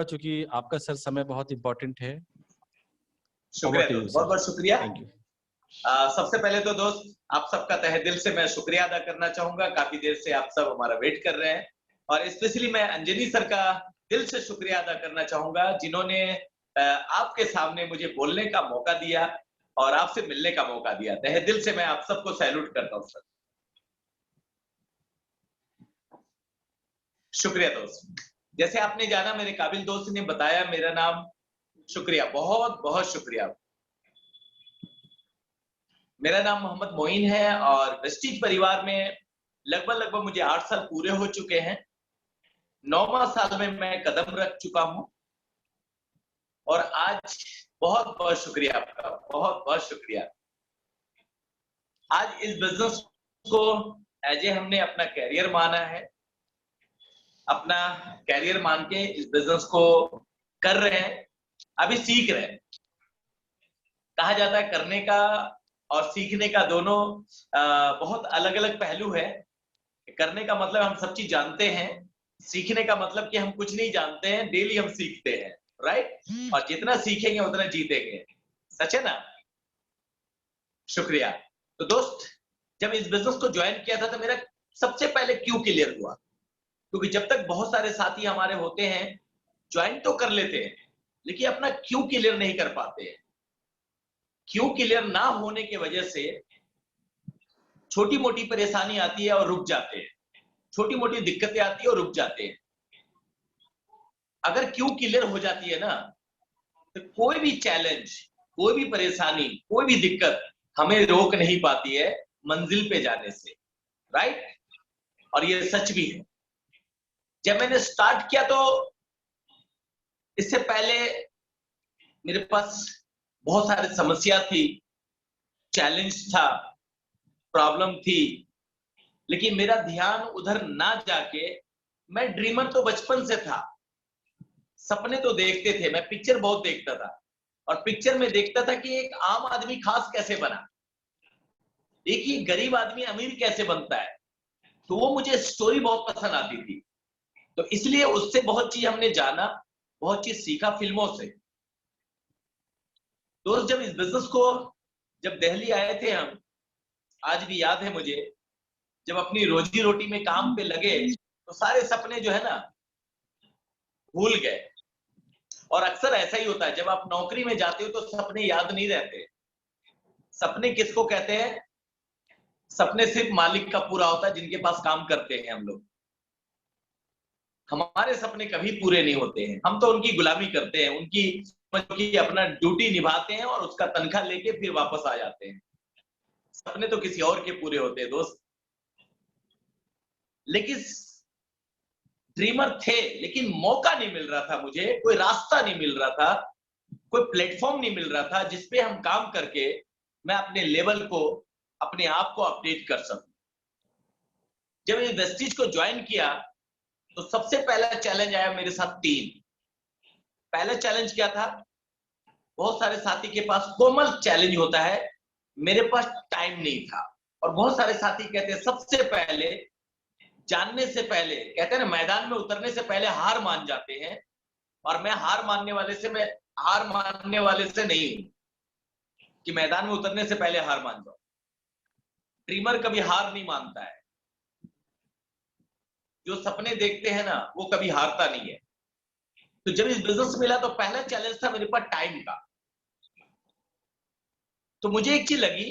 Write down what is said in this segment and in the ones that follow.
चूंकि आपका सर समय बहुत इम्पोर्टेंट है। शुक्रिया दोस्त, बहुत बहुत शुक्रिया। Thank you. सबसे पहले तो दोस्त आप सबका तहे दिल से मैं शुक्रिया अदा करना चाहूंगा। काफी देर से आप सब हमारा वेट कर रहे हैं और स्पेशली मैं अंजनी सर का दिल से शुक्रिया अदा करना चाहूंगा जिन्होंने आपके सामने मुझे बोलने का मौका दिया और आपसे मिलने का मौका दिया। तहे दिल से मैं आप सबको सैल्यूट करता हूं सर। शुक्रिया दोस्त। जैसे आपने जाना, मेरे काबिल दोस्त ने बताया, मेरा नाम, शुक्रिया, बहुत बहुत शुक्रिया। मेरा नाम मोहम्मद मोइन है और वेस्टीज परिवार में लगभग मुझे 8 साल पूरे हो चुके हैं। 9वां साल में मैं कदम रख चुका हूं और आज बहुत बहुत शुक्रिया आपका, बहुत बहुत शुक्रिया। आज इस बिजनेस को एज ए हमने अपना कैरियर माना है, अपना कैरियर मान के इस बिजनेस को कर रहे हैं, अभी सीख रहे हैं। कहा जाता है करने का और सीखने का दोनों बहुत अलग अलग पहलू है। करने का मतलब हम सब चीज जानते हैं, सीखने का मतलब कि हम कुछ नहीं जानते हैं, डेली हम सीखते हैं, राइट? और जितना सीखेंगे उतना जीतेंगे, सच है ना? शुक्रिया। तो दोस्त, जब इस बिजनेस को ज्वाइन किया था तो मेरा सबसे पहले क्यों क्लियर हुआ, क्योंकि जब तक बहुत सारे साथी हमारे होते हैं, ज्वाइन तो कर लेते हैं लेकिन अपना क्यों क्लियर नहीं कर पाते हैं। क्यों क्लियर ना होने की वजह से छोटी मोटी परेशानी आती है और रुक जाते हैं, छोटी मोटी दिक्कतें आती है और रुक जाते हैं। अगर क्यों क्लियर हो जाती है ना, तो कोई भी चैलेंज, कोई भी परेशानी, कोई भी दिक्कत हमें रोक नहीं पाती है मंजिल पे जाने से, राइट? और ये सच भी है। जब मैंने स्टार्ट किया तो इससे पहले मेरे पास बहुत सारी समस्या थी, चैलेंज था, प्रॉब्लम थी, लेकिन मेरा ध्यान उधर ना जाके, मैं ड्रीमर तो बचपन से था, सपने तो देखते थे, मैं पिक्चर बहुत देखता था और पिक्चर में देखता था कि एक आम आदमी खास कैसे बना, एक ही गरीब आदमी अमीर कैसे बनता है। तो वो मुझे स्टोरी बहुत पसंद आती थी, तो इसलिए उससे बहुत चीज हमने जाना, बहुत चीज सीखा फिल्मों से। दोस्त, जब इस बिजनेस को, जब दिल्ली आए थे हम, आज भी याद है मुझे, जब अपनी रोजी रोटी में काम पे लगे तो सारे सपने जो है ना भूल गए। और अक्सर ऐसा ही होता है, जब आप नौकरी में जाते हो तो सपने याद नहीं रहते। सपने किसको कहते हैं? सपने सिर्फ मालिक का पूरा होता है जिनके पास काम करते हैं हम लोग। हमारे सपने कभी पूरे नहीं होते हैं, हम तो उनकी गुलामी करते हैं, उनकी अपना ड्यूटी निभाते हैं और उसका तनख्वाह लेके फिर वापस आ जाते हैं। सपने तो किसी और के पूरे होते हैं दोस्त। लेकिन ड्रीमर थे, लेकिन मौका नहीं मिल रहा था मुझे, कोई रास्ता नहीं मिल रहा था, कोई प्लेटफॉर्म नहीं मिल रहा था जिसपे हम काम करके मैं अपने लेवल को, अपने आप को अपडेट कर सकूं। जब ये वेस्टीज को ज्वाइन किया तो सबसे पहला चैलेंज आया मेरे साथ 3। पहला चैलेंज क्या था? बहुत सारे साथी के पास कॉमन चैलेंज होता है, मेरे पास टाइम नहीं था। और बहुत सारे साथी कहते हैं सबसे पहले, जानने से पहले, कहते हैं ना, मैदान में उतरने से पहले हार मान जाते हैं। और मैं हार मानने वाले से नहीं हूं कि मैदान में उतरने से पहले हार मान जाओ। ड्रीमर कभी हार नहीं मानता है, जो सपने देखते हैं ना वो कभी हारता नहीं है। तो जब इस बिजनेस मिला तो पहला चैलेंज था मेरे पास टाइम का। तो मुझे एक चीज लगी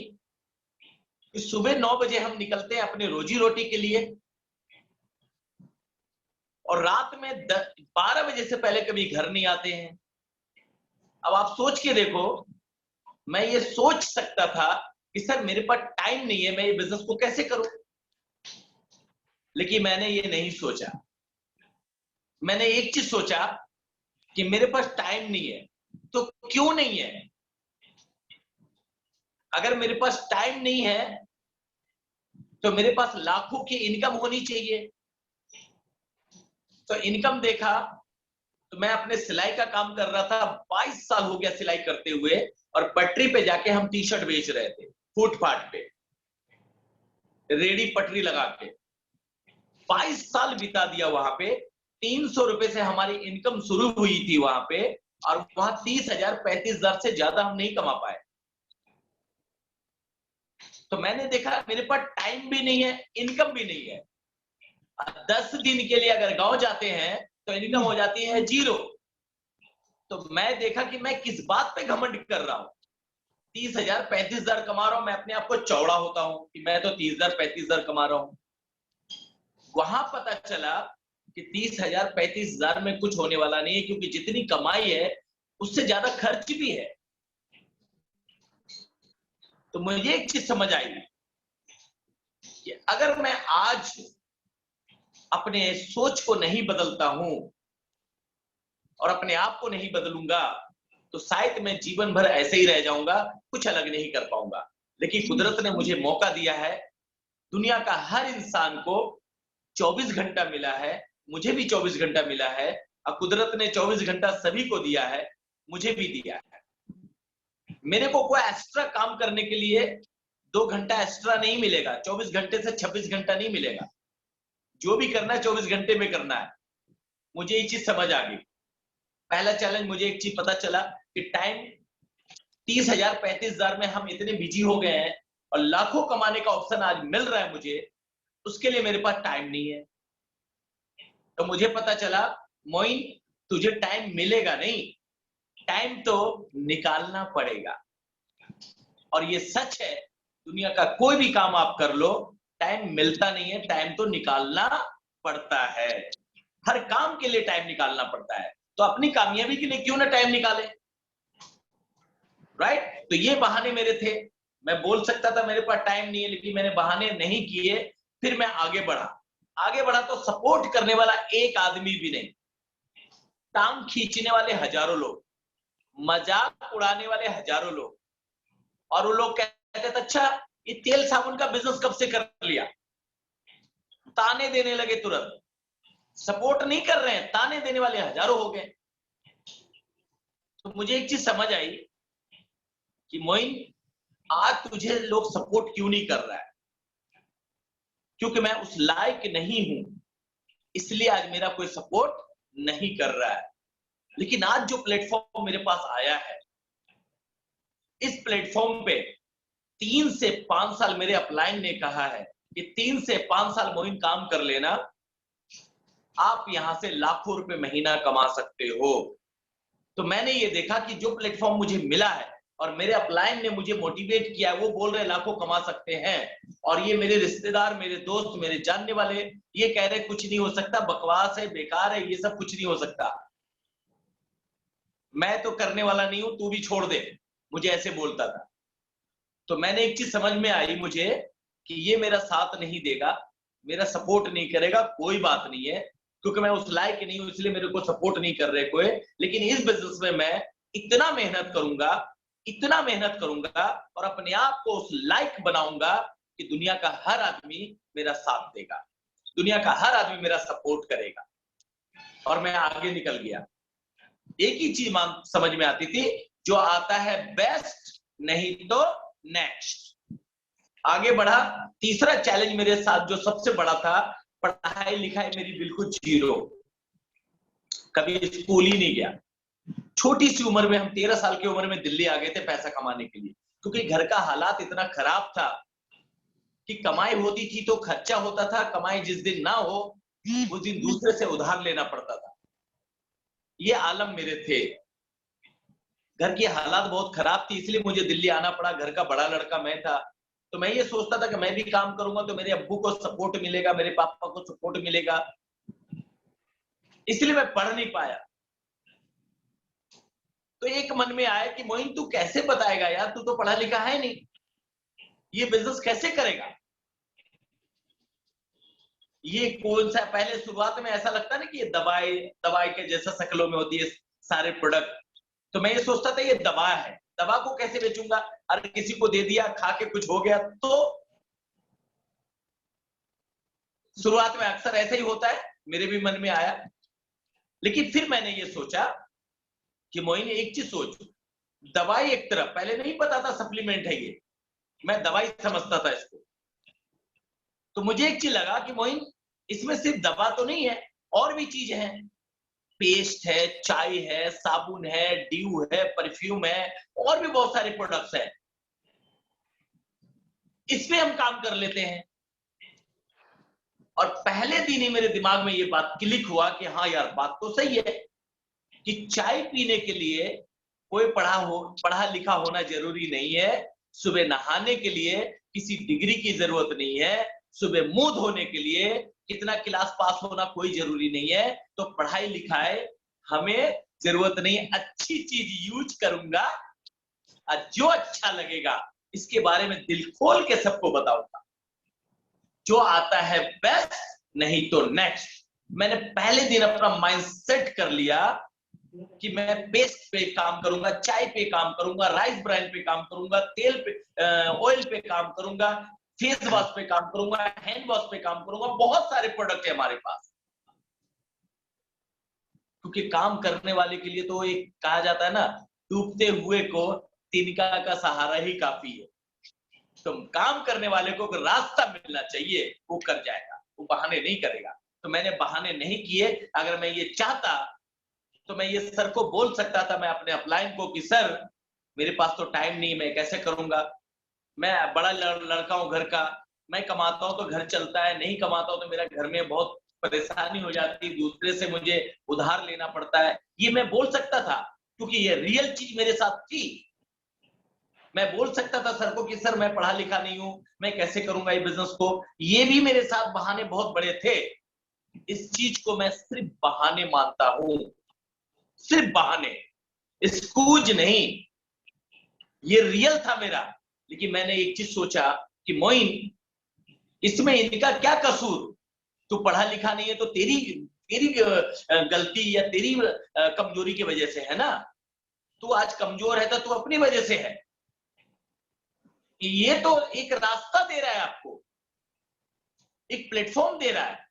कि सुबह 9 बजे हम निकलते हैं अपने रोजी रोटी के लिए और रात में 12 बजे से पहले कभी घर नहीं आते हैं। अब आप सोच के देखो, मैं ये सोच सकता था कि सर मेरे पास टाइम नहीं है, मैं ये बिजनेस को कैसे करूं, लेकिन मैंने ये नहीं सोचा। मैंने एक चीज सोचा कि मेरे पास टाइम नहीं है तो क्यों नहीं है? अगर मेरे पास टाइम नहीं है तो मेरे पास लाखों की इनकम होनी चाहिए। तो इनकम देखा तो मैं अपने सिलाई का काम कर रहा था, 22 साल हो गया सिलाई करते हुए, और पटरी पे जाके हम टी शर्ट बेच रहे थे, फुटपाथ पे रेडी पटरी लगा के। 22 साल बिता दिया वहां पे, 300 रुपए से हमारी इनकम शुरू हुई थी वहां पे, और वहां 30,000 35,000 से ज्यादा हम नहीं कमा पाए। तो मैंने देखा मेरे पास टाइम भी नहीं है, इनकम भी नहीं है। 10 दिन के लिए अगर गांव जाते हैं तो इनकम हो जाती है 0। तो मैं देखा कि मैं किस बात पे घमंड कर रहा हूं। 30,000 35,000 कमा रहा हूं, मैं अपने आप को चौड़ा होता हूं कि मैं तो 30,000 35,000 कमा रहा हूं। वहां पता चला कि 30,000 35,000 में कुछ होने वाला नहीं है, क्योंकि जितनी कमाई है उससे ज्यादा खर्च भी है। तो मुझे एक चीज समझ आई कि अगर मैं आज अपने सोच को नहीं बदलता हूं और अपने आप को नहीं बदलूंगा, तो शायद मैं जीवन भर ऐसे ही रह जाऊंगा, कुछ अलग नहीं कर पाऊंगा। लेकिन कुदरत ने मुझे मौका दिया है। दुनिया का हर इंसान को 24 घंटा मिला है, मुझे भी 24 घंटा मिला है, और कुदरत ने 24 घंटा सभी को दिया है, मुझे भी दिया है। मेरे को कोई एक्स्ट्रा काम करने के लिए 2 घंटा एक्स्ट्रा नहीं मिलेगा, 24 घंटे से 26 घंटा नहीं मिलेगा। जो भी करना है 24 घंटे में करना है। मुझे ये चीज समझ आ गई। पहला चैलेंज, मुझे एक चीज पता चला कि टाइम 30,000 35,000 में हम इतने बिजी हो गए हैं, और लाखों कमाने का ऑप्शन आज मिल रहा है मुझे, उसके लिए मेरे पास टाइम नहीं है। तो मुझे पता चला, मोइन तुझे टाइम मिलेगा नहीं, टाइम तो निकालना पड़ेगा। और ये सच है, दुनिया का कोई भी काम आप कर लो, टाइम मिलता नहीं है, टाइम तो निकालना पड़ता है। हर काम के लिए टाइम निकालना पड़ता है। तो अपनी कामयाबी के लिए क्यों ना टाइम निकाले, राइट? तो ये बहाने मेरे थे। मैं बोल सकता था मेरे पास टाइम नहीं है, लेकिन मैंने बहाने नहीं किए। फिर मैं आगे बढ़ा तो सपोर्ट करने वाला एक आदमी भी नहीं, टांग खींचने वाले हजारों लोग, मजाक उड़ाने वाले हजारों लोग। और वो लोग कहते थे, अच्छा ये तेल साबुन का बिजनेस कब से कर लिया? ताने देने लगे तुरंत। सपोर्ट नहीं कर रहे हैं, ताने देने वाले हजारों हो गए। तो मुझे एक चीज समझ आई कि मोइन, आज तुझे लोग सपोर्ट क्यों नहीं कर रहा है? क्योंकि मैं उस लायक नहीं हूं, इसलिए आज मेरा कोई सपोर्ट नहीं कर रहा है। लेकिन आज जो प्लेटफॉर्म मेरे पास आया है, इस प्लेटफॉर्म पे 3 से 5 साल मेरे अपलाइन ने कहा है कि 3 से 5 साल मोइन काम कर लेना, आप यहां से लाखों रुपए महीना कमा सकते हो। तो मैंने ये देखा कि जो प्लेटफॉर्म मुझे मिला है और मेरे अपलाइन ने मुझे मोटिवेट किया है, वो बोल रहे लाखों कमा सकते हैं, और ये मेरे रिश्तेदार, मेरे दोस्त, मेरे जानने वाले ये कह रहे कुछ नहीं हो सकता, बकवास है, बेकार है, ये सब कुछ नहीं हो सकता, मैं तो करने वाला नहीं हूं, तू भी छोड़ दे, मुझे ऐसे बोलता था। तो मैंने एक चीज समझ में आई मुझे कि ये मेरा साथ नहीं देगा, मेरा सपोर्ट नहीं करेगा, कोई बात नहीं है, क्योंकि मैं उस लायक नहीं हूं, इसलिए मेरे को सपोर्ट नहीं कर रहे कोई। लेकिन इस बिजनेस में मैं इतना मेहनत करूंगा और अपने आप को उस लायक बनाऊंगा कि दुनिया का हर आदमी मेरा साथ देगा, दुनिया का हर आदमी मेरा सपोर्ट करेगा। और मैं आगे निकल गया। एक ही चीज समझ में आती थी, जो आता है बेस्ट, नहीं तो नेक्स्ट। आगे बढ़ा। तीसरा चैलेंज मेरे साथ जो सबसे बड़ा था, पढ़ाई लिखाई मेरी बिल्कुल 0, कभी स्कूल ही नहीं गया। छोटी सी उम्र में, हम 13 साल की उम्र में दिल्ली आ गए थे पैसा कमाने के लिए, क्योंकि घर का हालात इतना खराब था कि कमाई होती थी तो खर्चा होता था, कमाई जिस दिन ना हो उस दिन दूसरे से उधार लेना पड़ता था। ये आलम मेरे थे। घर की हालात बहुत खराब थी, इसलिए मुझे दिल्ली आना पड़ा। घर का बड़ा लड़का मैं था, तो मैं ये सोचता था कि मैं भी काम करूंगा तो मेरे अब्बू को सपोर्ट मिलेगा, मेरे पापा को सपोर्ट मिलेगा, इसलिए मैं पढ़ नहीं पाया। तो एक मन में आया कि मोइन तू कैसे बताएगा यार, तू तो पढ़ा लिखा है नहीं, ये बिजनेस कैसे करेगा? ये कौन सा, पहले शुरुआत में ऐसा लगता ना कि ये दवाई के जैसा शक्लों में होती है सारे प्रोडक्ट, तो मैं ये सोचता था ये दवा है, दवा को कैसे बेचूंगा? अरे किसी को दे दिया, खा के कुछ हो गया तो। शुरुआत में अक्सर ऐसा ही होता है, मेरे भी मन में आया। लेकिन फिर मैंने ये सोचा कि मोइन एक चीज सोच, दवाई एक तरफ, पहले नहीं पता था सप्लीमेंट है ये, मैं दवाई समझता था इसको। तो मुझे एक चीज लगा कि मोइन इसमें सिर्फ दवा तो नहीं है, और भी चीजें हैं, पेस्ट है, चाय है, साबुन है, ड्यू है, परफ्यूम है, और भी बहुत सारे प्रोडक्ट्स हैं। इसमें हम काम कर लेते हैं। और पहले दिन ही मेरे दिमाग में ये बात क्लिक हुआ कि हाँ यार, बात तो सही है कि चाय पीने के लिए कोई पढ़ा लिखा होना जरूरी नहीं है। सुबह नहाने के लिए किसी डिग्री की जरूरत नहीं है। सुबह मुंह धोने के लिए कितना क्लास पास होना कोई जरूरी नहीं है। तो पढ़ाई लिखाई हमें जरूरत नहीं। अच्छी चीज यूज करूंगा और जो अच्छा लगेगा इसके बारे में दिल खोल के सबको बताऊंगा। जो आता है बेस्ट, नहीं तो नेक्स्ट। मैंने पहले दिन अपना माइंड सेट कर लिया कि मैं पेस्ट पे काम करूंगा, चाय पे काम करूंगा, राइस ब्रांड पे काम करूंगा, तेल पे ऑयल पे काम करूंगा, फेस वॉश पे काम करूंगा, हैंड वॉश पे काम करूंगा। बहुत सारे प्रोडक्ट है हमारे पास, क्योंकि काम करने वाले के लिए तो एक कहा जाता है ना, डूबते हुए को तिनका का सहारा ही काफी है। तो काम करने वाले को रास्ता मिलना चाहिए, वो कर जाएगा, वो बहाने नहीं करेगा। तो मैंने बहाने नहीं किए। अगर मैं ये चाहता तो मैं ये सर को बोल सकता था, मैं अपने अपलाइन को, कि सर मेरे पास तो टाइम नहीं, मैं कैसे करूंगा, मैं बड़ा लड़का हूं घर का, मैं कमाता हूं तो घर चलता है, नहीं कमाता हूं तो मेरा घर में बहुत परेशानी हो जाती है, दूसरे से मुझे उधार लेना पड़ता है। ये मैं बोल सकता था, क्योंकि ये रियल चीज मेरे साथ थी। मैं बोल सकता था सर को कि सर मैं पढ़ा लिखा नहीं हूं, मैं कैसे करूंगा ये बिजनेस को। ये भी मेरे साथ बहाने बहुत बड़े थे। इस चीज को मैं सिर्फ बहाने मानता हूं, सिर्फ बहाने, एक्सक्यूज नहीं। ये रियल था मेरा। लेकिन मैंने एक चीज सोचा कि मोइन, इसमें इनका क्या कसूर? तू पढ़ा लिखा नहीं है तो तेरी तेरी गलती या तेरी कमजोरी की वजह से है ना। तू आज कमजोर है तो तू अपनी वजह से है। ये तो एक रास्ता दे रहा है आपको, एक प्लेटफॉर्म दे रहा है।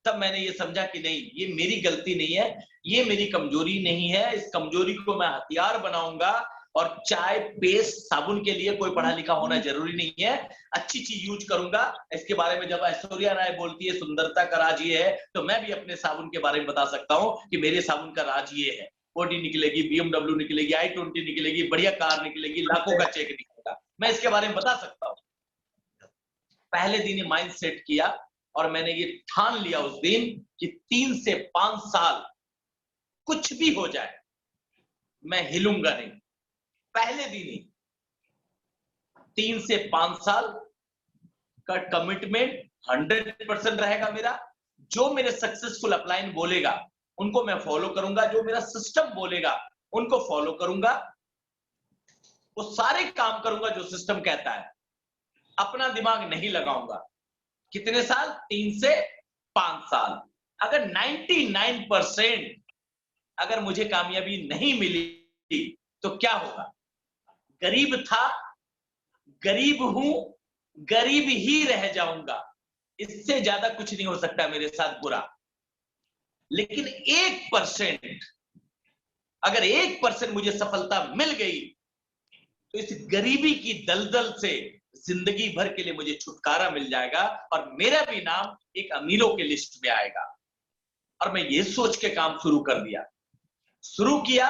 तब मैंने ये समझा कि नहीं, ये मेरी गलती नहीं है, ये मेरी कमजोरी नहीं है। इस कमजोरी को मैं हथियार बनाऊंगा। और चाय, पेस्ट, साबुन के लिए कोई पढ़ा लिखा होना जरूरी नहीं है। अच्छी चीज यूज करूंगा। इसके बारे में जब ऐश्वर्या राय बोलती है सुंदरता का राज ये है, तो मैं भी अपने साबुन के बारे में बता सकता हूं कि मेरे साबुन का राज ये है। ऑडी निकलेगी, BMW निकलेगी, i20 निकलेगी, बढ़िया कार निकलेगी, लाखों का चेक निकलेगा। मैं इसके बारे में बता सकता हूं। पहले दिन ही माइंड सेट किया और मैंने ये ठान लिया उस दिन कि 3 से 5 साल कुछ भी हो जाए मैं हिलूंगा नहीं। पहले दिन ही 3 से 5 साल का कमिटमेंट 100% रहेगा मेरा। जो मेरे सक्सेसफुल अपलाइन बोलेगा उनको मैं फॉलो करूंगा, जो मेरा सिस्टम बोलेगा उनको फॉलो करूंगा, वो सारे काम करूंगा जो सिस्टम कहता है। अपना दिमाग नहीं लगाऊंगा। कितने साल? 3 से 5 साल। अगर 99% अगर मुझे कामयाबी नहीं मिली तो क्या होगा? गरीब था, गरीब हूं, गरीब ही रह जाऊंगा। इससे ज्यादा कुछ नहीं हो सकता मेरे साथ बुरा। लेकिन 1%, अगर 1% मुझे सफलता मिल गई तो इस गरीबी की दलदल से जिंदगी भर के लिए मुझे छुटकारा मिल जाएगा और मेरा भी नाम एक अमीरों के लिस्ट में आएगा। और मैं ये सोच के काम शुरू कर दिया, शुरू किया,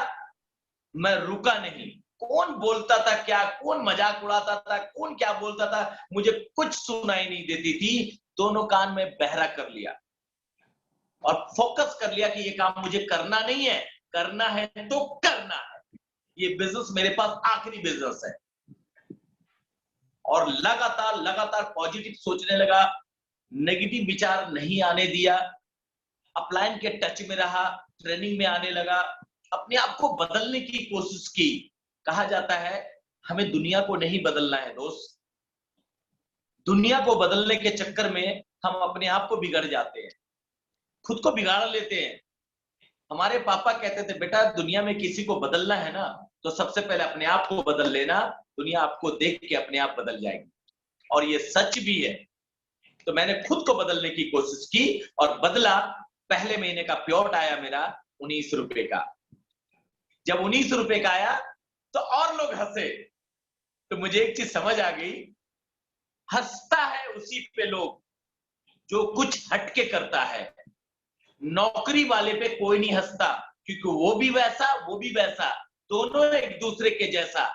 मैं रुका नहीं। कौन बोलता था क्या, कौन मजाक उड़ाता था, कौन क्या बोलता था, मुझे कुछ सुनाई नहीं देती थी। दोनों कान में बहरा कर लिया और फोकस कर लिया कि ये काम मुझे करना नहीं है, करना है तो करना है। ये बिजनेस मेरे पास आखिरी बिजनेस है। और लगातार लगातार पॉजिटिव सोचने लगा, नेगेटिव विचार नहीं आने दिया, अपलाइन के टच में रहा, ट्रेनिंग में आने लगा, अपने आप को बदलने की कोशिश की। कहा जाता है हमें दुनिया को नहीं बदलना है दोस्त। दुनिया को बदलने के चक्कर में हम अपने आप को बिगड़ जाते हैं, खुद को बिगाड़ लेते हैं। हमारे पापा कहते थे, बेटा दुनिया में किसी को बदलना है ना तो सबसे पहले अपने आप को बदल लेना, दुनिया आपको देख के अपने आप बदल जाएगी। और ये सच भी है। तो मैंने खुद को बदलने की कोशिश की और बदला। पहले महीने का प्योट आया मेरा 19 रुपए का। जब 19 रुपए का आया तो और लोग हंसे। तो मुझे एक चीज समझ आ गई, हंसता है उसी पे लोग जो कुछ हटके करता है। नौकरी वाले पे कोई नहीं हंसता, क्योंकि वो भी वैसा, दोनों एक दूसरे के जैसा,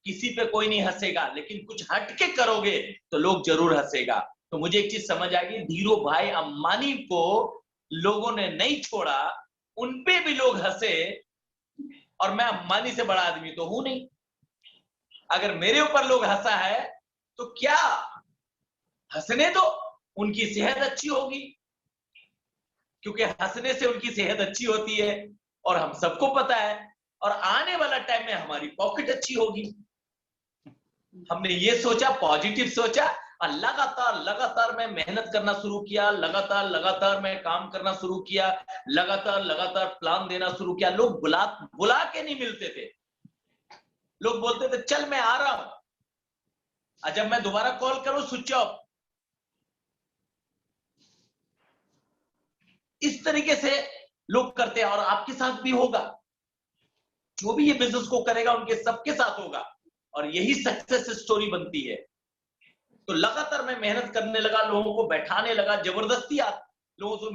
किसी पे कोई नहीं हंसेगा। लेकिन कुछ हटके करोगे तो लोग जरूर हंसेगा। तो मुझे एक चीज समझ आ गई, धीरू भाई अंबानी को लोगों ने नहीं छोड़ा, उनपे भी लोग हंसे, और मैं अंबानी से बड़ा आदमी तो हूं नहीं। अगर मेरे ऊपर लोग हंसा है तो क्या, हंसने दो, उनकी सेहत अच्छी होगी, क्योंकि हंसने से उनकी सेहत अच्छी होती है, और हम सबको पता है। और आने वाला टाइम में हमारी पॉकेट अच्छी होगी। हमने ये सोचा, पॉजिटिव सोचा, और लगातार मैं मेहनत करना शुरू किया, लगातार मैं काम करना शुरू किया, लगातार प्लान देना शुरू किया। लोग बुला के नहीं मिलते थे, लोग बोलते थे चल मैं आ रहा हूं, और जब मैं दोबारा कॉल करूं स्विच ऑफ। इस तरीके से लोग करते हैं, और आपके साथ भी होगा। जो भी ये बिजनेस को करेगा उनके सबके साथ होगा, और यही सक्सेस स्टोरी बनती है। तो लगातार मैं मेहनत करने लगा, लोगों को बैठाने लगा, जबरदस्ती लोगों से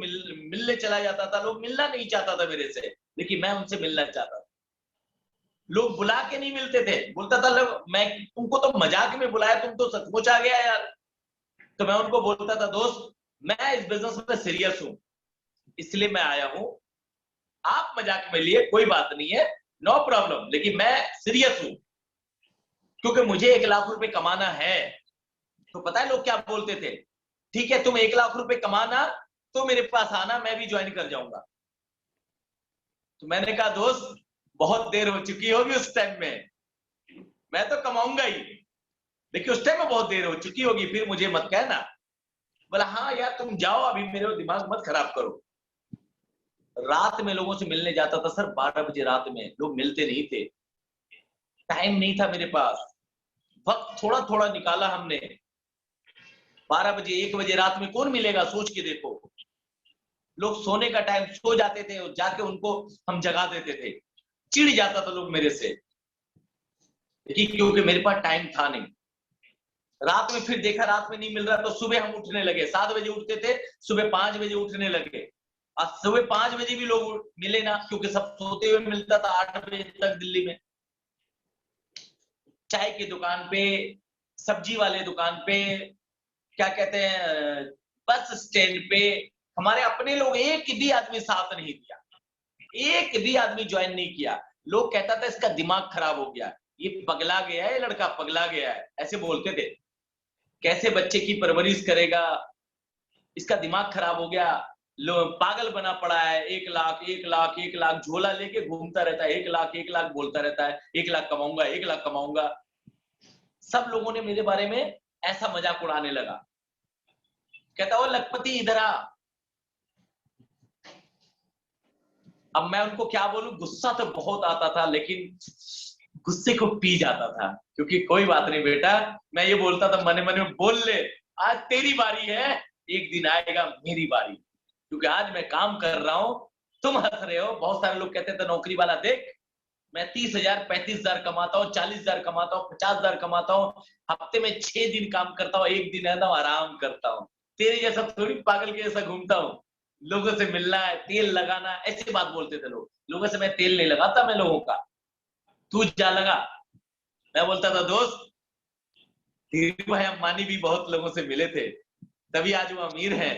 मिलने चला जाता था। लोग मिलना नहीं चाहता था मेरे से, लेकिन मैं उनसे मिलना चाहता था। लोग बुला के नहीं मिलते थे, बोलता था लोग मैं तुमको तो मजाक में बुलाया, तुम तो सचमुच आ गया यार। तो मैं उनको बोलता था दोस्त, मैं इस बिजनेस में सीरियस हूं, इसलिए मैं आया हूं। आप मजाक में लिए कोई बात नहीं है, नो प्रॉब्लम, लेकिन मैं सीरियस हूं, क्योंकि मुझे 1 लाख रुपए कमाना है। तो पता है लोग क्या बोलते थे, ठीक है तुम 1 लाख रुपए कमाना तो मेरे पास आना, मैं भी ज्वाइन कर जाऊंगा। तो मैंने कहा दोस्त बहुत देर हो चुकी होगी, उस टाइम में मैं तो कमाऊंगा ही, लेकिन उस टाइम में बहुत देर हो चुकी होगी, फिर मुझे मत कहना। बोला हाँ यार तुम जाओ, अभी मेरे दिमाग मत खराब करो। रात में लोगों से मिलने जाता था सर, 12 बजे रात में, लोग मिलते नहीं थे, टाइम नहीं था मेरे पास, वक्त थोड़ा थोड़ा निकाला हमने। 12 बजे 1 बजे रात में कौन मिलेगा, सोच के देखो। लोग सोने का टाइम सो जाते थे, और जाके उनको हम जगा देते थे। चिढ़ जाता था लोग मेरे से, क्योंकि मेरे पास टाइम था नहीं। रात में फिर देखा रात में नहीं मिल रहा, तो सुबह हम उठने लगे, 7 बजे उठते थे, सुबह 5 बजे उठने लगे। और सुबह 5 बजे भी लोग मिले ना, क्योंकि सब सोते हुए मिलता था 8 बजे तक दिल्ली में। चाय की दुकान पे, सब्जी वाले दुकान पे, क्या कहते हैं, बस स्टैंड पे, हमारे अपने लोग एक भी आदमी साथ नहीं दिया, एक भी आदमी ज्वाइन नहीं किया। लोग कहता था इसका दिमाग खराब हो गया, ये पगला गया है, ये लड़का पगला गया है, ऐसे बोलते थे। कैसे बच्चे की परवरिश करेगा, इसका दिमाग खराब हो गया, पागल बना पड़ा है, 1 लाख 1 लाख 1 लाख झोला लेके घूमता रहता है, 1 लाख बोलता रहता है, 1 लाख कमाऊंगा 1 लाख कमाऊंगा। सब लोगों ने मेरे बारे में ऐसा मजाक उड़ाने लगा। कहता वो लखपति इधर आ। अब मैं उनको क्या बोलूं, गुस्सा तो बहुत आता था, लेकिन गुस्से को पी जाता था, क्योंकि कोई बात नहीं बेटा, मैं ये बोलता था मने मने बोल ले, आज तेरी बारी है, एक दिन आएगा मेरी बारी, क्योंकि आज मैं काम कर रहा हूं, तुम हंस रहे हो। बहुत सारे लोग कहते थे नौकरी वाला देख, मैं 30,000 35,000 कमाता हूँ, 40,000 कमाता हूँ, 50,000 कमाता हूँ, हफ्ते में 6 दिन काम करता हूँ, एक दिन रहता हूँ आराम करता हूँ। तेरे जैसा थोड़ी पागल के जैसा घूमता हूँ, लोगों से मिलना है, तेल लगाना, ऐसी बात बोलते थे लोग। लोगों से मैं तेल नहीं लगाता, मैं लोगों का, तू जा लगा। मैं बोलता था दोस्त, धीरू भाई अंबानी भी बहुत लोगों से मिले थे, तभी आज वो अमीर है।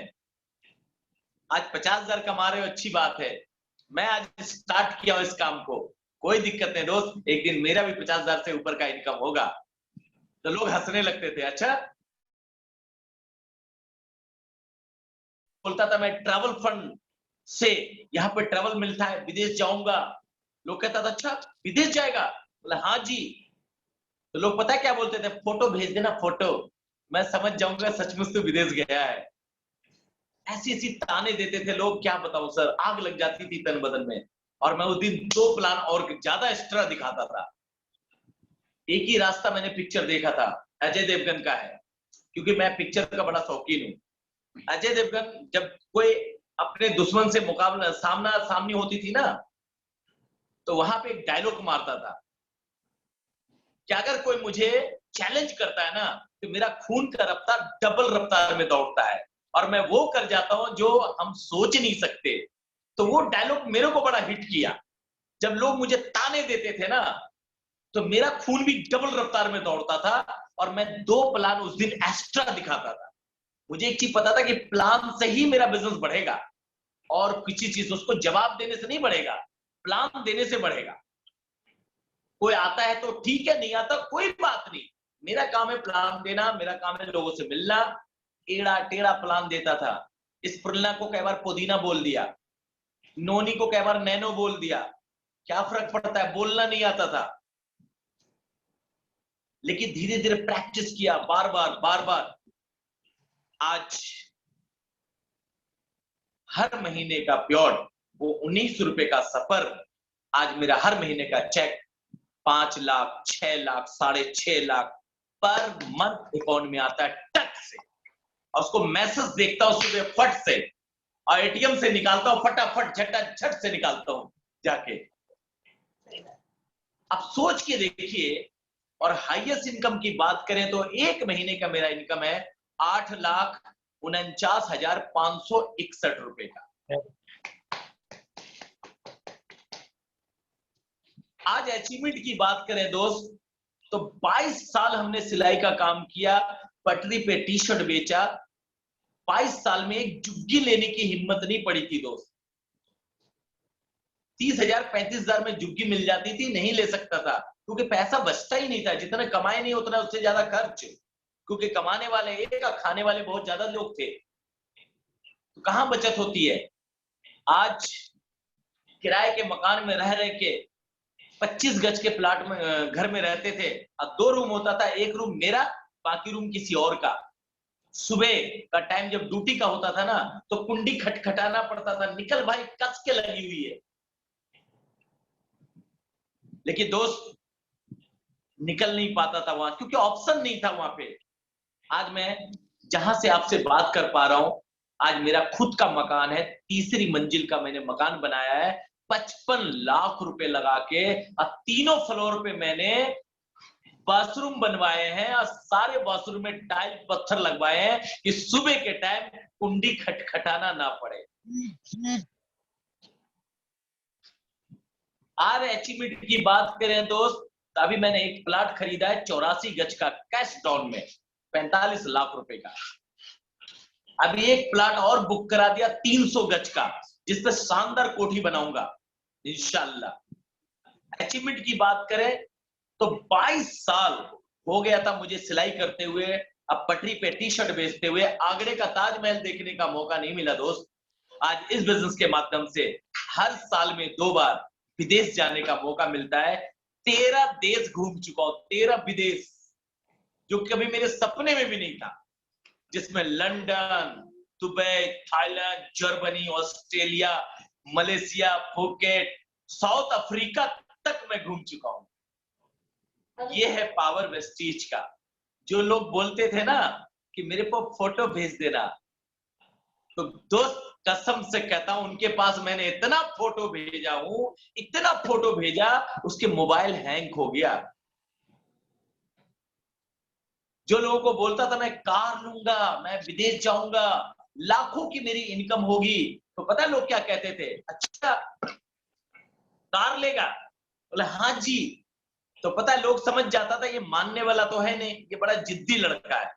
आज 50,000 कमा रहे हो, अच्छी बात है। मैं आज स्टार्ट किया हूं इस काम को, कोई दिक्कत नहीं दोस्त, एक दिन मेरा भी 50,000 से ऊपर का इनकम होगा। तो लोग हंसने लगते थे। अच्छा, बोलता था मैं ट्रैवल फंड से यहाँ पे ट्रैवल मिलता है, विदेश जाऊंगा। लोग कहता था अच्छा विदेश जाएगा, बोला हाँ जी। तो लोग पता है क्या बोलते थे, फोटो भेज देना फोटो, मैं समझ जाऊंगा सचमुच तो विदेश गया है। ऐसी ऐसी ताने देते थे लोग, क्या बताऊं सर, आग लग जाती थी तन बदन में। और मैं उस दिन 2 प्लान और ज्यादा एक्स्ट्रा दिखाता था। एक ही रास्ता मैंने पिक्चर देखा था, अजय देवगन का है, क्योंकि मैं पिक्चर का बड़ा शौकीन हूँ। अजय देवगन जब कोई अपने दुश्मन से मुकाबला सामना सामनी होती थी ना, तो वहां पे एक डायलॉग मारता था कि अगर कोई मुझे चैलेंज करता है ना, तो मेरा खून का रफ्तार डबल रफ्तार में दौड़ता है, और मैं वो कर जाता हूं जो हम सोच नहीं सकते। तो वो डायलॉग मेरे को बड़ा हिट किया। जब लोग मुझे ताने देते थे ना, तो मेरा खून भी डबल रफ्तार में दौड़ता था और मैं 2 प्लान उस दिन एक्स्ट्रा दिखाता था। मुझे एक चीज पता था कि प्लान से ही मेरा बिजनेस बढ़ेगा और किसी चीज उसको जवाब देने से नहीं बढ़ेगा, प्लान देने से बढ़ेगा। कोई आता है तो ठीक है, नहीं आता कोई बात नहीं, मेरा काम है प्लान देना, मेरा काम है लोगों से मिलना। टेढ़ा टेढ़ा प्लान देता था। इस प्रिल्ला को कई बार पुदीना बोल दिया, नोनी को कई बार नैनो बोल दिया, क्या फर्क पड़ता है, बोलना नहीं आता था। लेकिन धीरे धीरे प्रैक्टिस किया, बार बार आज हर महीने का प्योर वो 19 रुपए का सफर, आज मेरा हर महीने का check 5 lakh, 6 lakh, 6.5 lakh per month account में आता है टक से। और उसको मैसेज देखता हूं सुबह फट से, और एटीएम से निकालता हूं फटाफट, झट से निकालता हूं जाके। अब सोच के देखिए, और हाईएस्ट इनकम की बात करें तो एक महीने का मेरा इनकम है 8,49,561 रुपए का। आज अचीवमेंट की बात करें दोस्त, तो 22 साल हमने सिलाई का काम किया, पटरी पे टी शर्ट बेचा। 22 साल में एक जुग्गी लेने की हिम्मत नहीं पड़ी थी दोस्त। 30,000 35,000 में जुग्गी मिल जाती थी, नहीं ले सकता था क्योंकि पैसा बचता ही नहीं था। जितना कमाए नहीं उतना उससे ज्यादा खर्च, क्योंकि कमाने वाले एक और खाने वाले बहुत ज्यादा लोग थे, तो कहां बचत होती है। आज किराए के मकान में रह के 25 गज के प्लाट में घर में रहते थे, और 2 रूम होता था, एक रूम मेरा, बाकी रूम किसी और का। सुबह का टाइम जब ड्यूटी का होता था ना, तो कुंडी खटखटाना पड़ता था, निकल भाई, कस के लगी हुई है। लेकिन दोस्त निकल नहीं पाता था वहां, क्योंकि ऑप्शन नहीं था वहां पे। आज मैं जहां से आपसे बात कर पा रहा हूं, आज मेरा खुद का मकान है, 3री मंजिल का मैंने मकान बनाया है 55 लाख रुपए लगा के, और 3 फ्लोर पे मैंने बाथरूम बनवाए हैं, और सारे बाथरूम में टाइल पत्थर लगवाए हैं कि सुबह के टाइम कुंडी खटखटाना ना पड़े। आज अचीवमेंट की बात करें दोस्त, अभी मैंने एक प्लाट खरीदा है 84 गज का कैश डाउन में 45 लाख रुपए का। अभी एक प्लाट और बुक करा दिया 300 गज का, जिस पर शानदार कोठी बनाऊंगा इंशाल्लाह। अचीवमेंट की बात करें तो 22 साल हो गया था मुझे सिलाई करते हुए, अब पटरी पे टी शर्ट बेचते हुए। आगरे का ताजमहल देखने का मौका नहीं मिला दोस्त। आज इस बिजनेस के माध्यम से हर साल में 2 बार विदेश जाने का मौका मिलता है। 13 देश घूम चुका हूं, 13 विदेश, जो कभी मेरे सपने में भी नहीं था, जिसमें London, Dubai, Thailand, Germany, Australia, Malaysia, Phuket, south Africa तक मैं घूम चुका हूं। ये है पावर वेस्टीज का। जो लोग बोलते थे ना कि मेरे को फोटो भेज देना, तो दोस्त कसम से कहता हूं, उनके पास मैंने इतना फोटो भेजा हूं, इतना फोटो भेजा, उसके मोबाइल हैंग हो गया। जो लोगों को बोलता था मैं कार लूंगा, मैं विदेश जाऊंगा, लाखों की मेरी इनकम होगी, तो पता है लोग क्या कहते थे, अच्छा कार लेगा, बोले हाँ जी। तो पता है लोग समझ जाता था ये मानने वाला तो है नहीं, ये बड़ा जिद्दी लड़का है।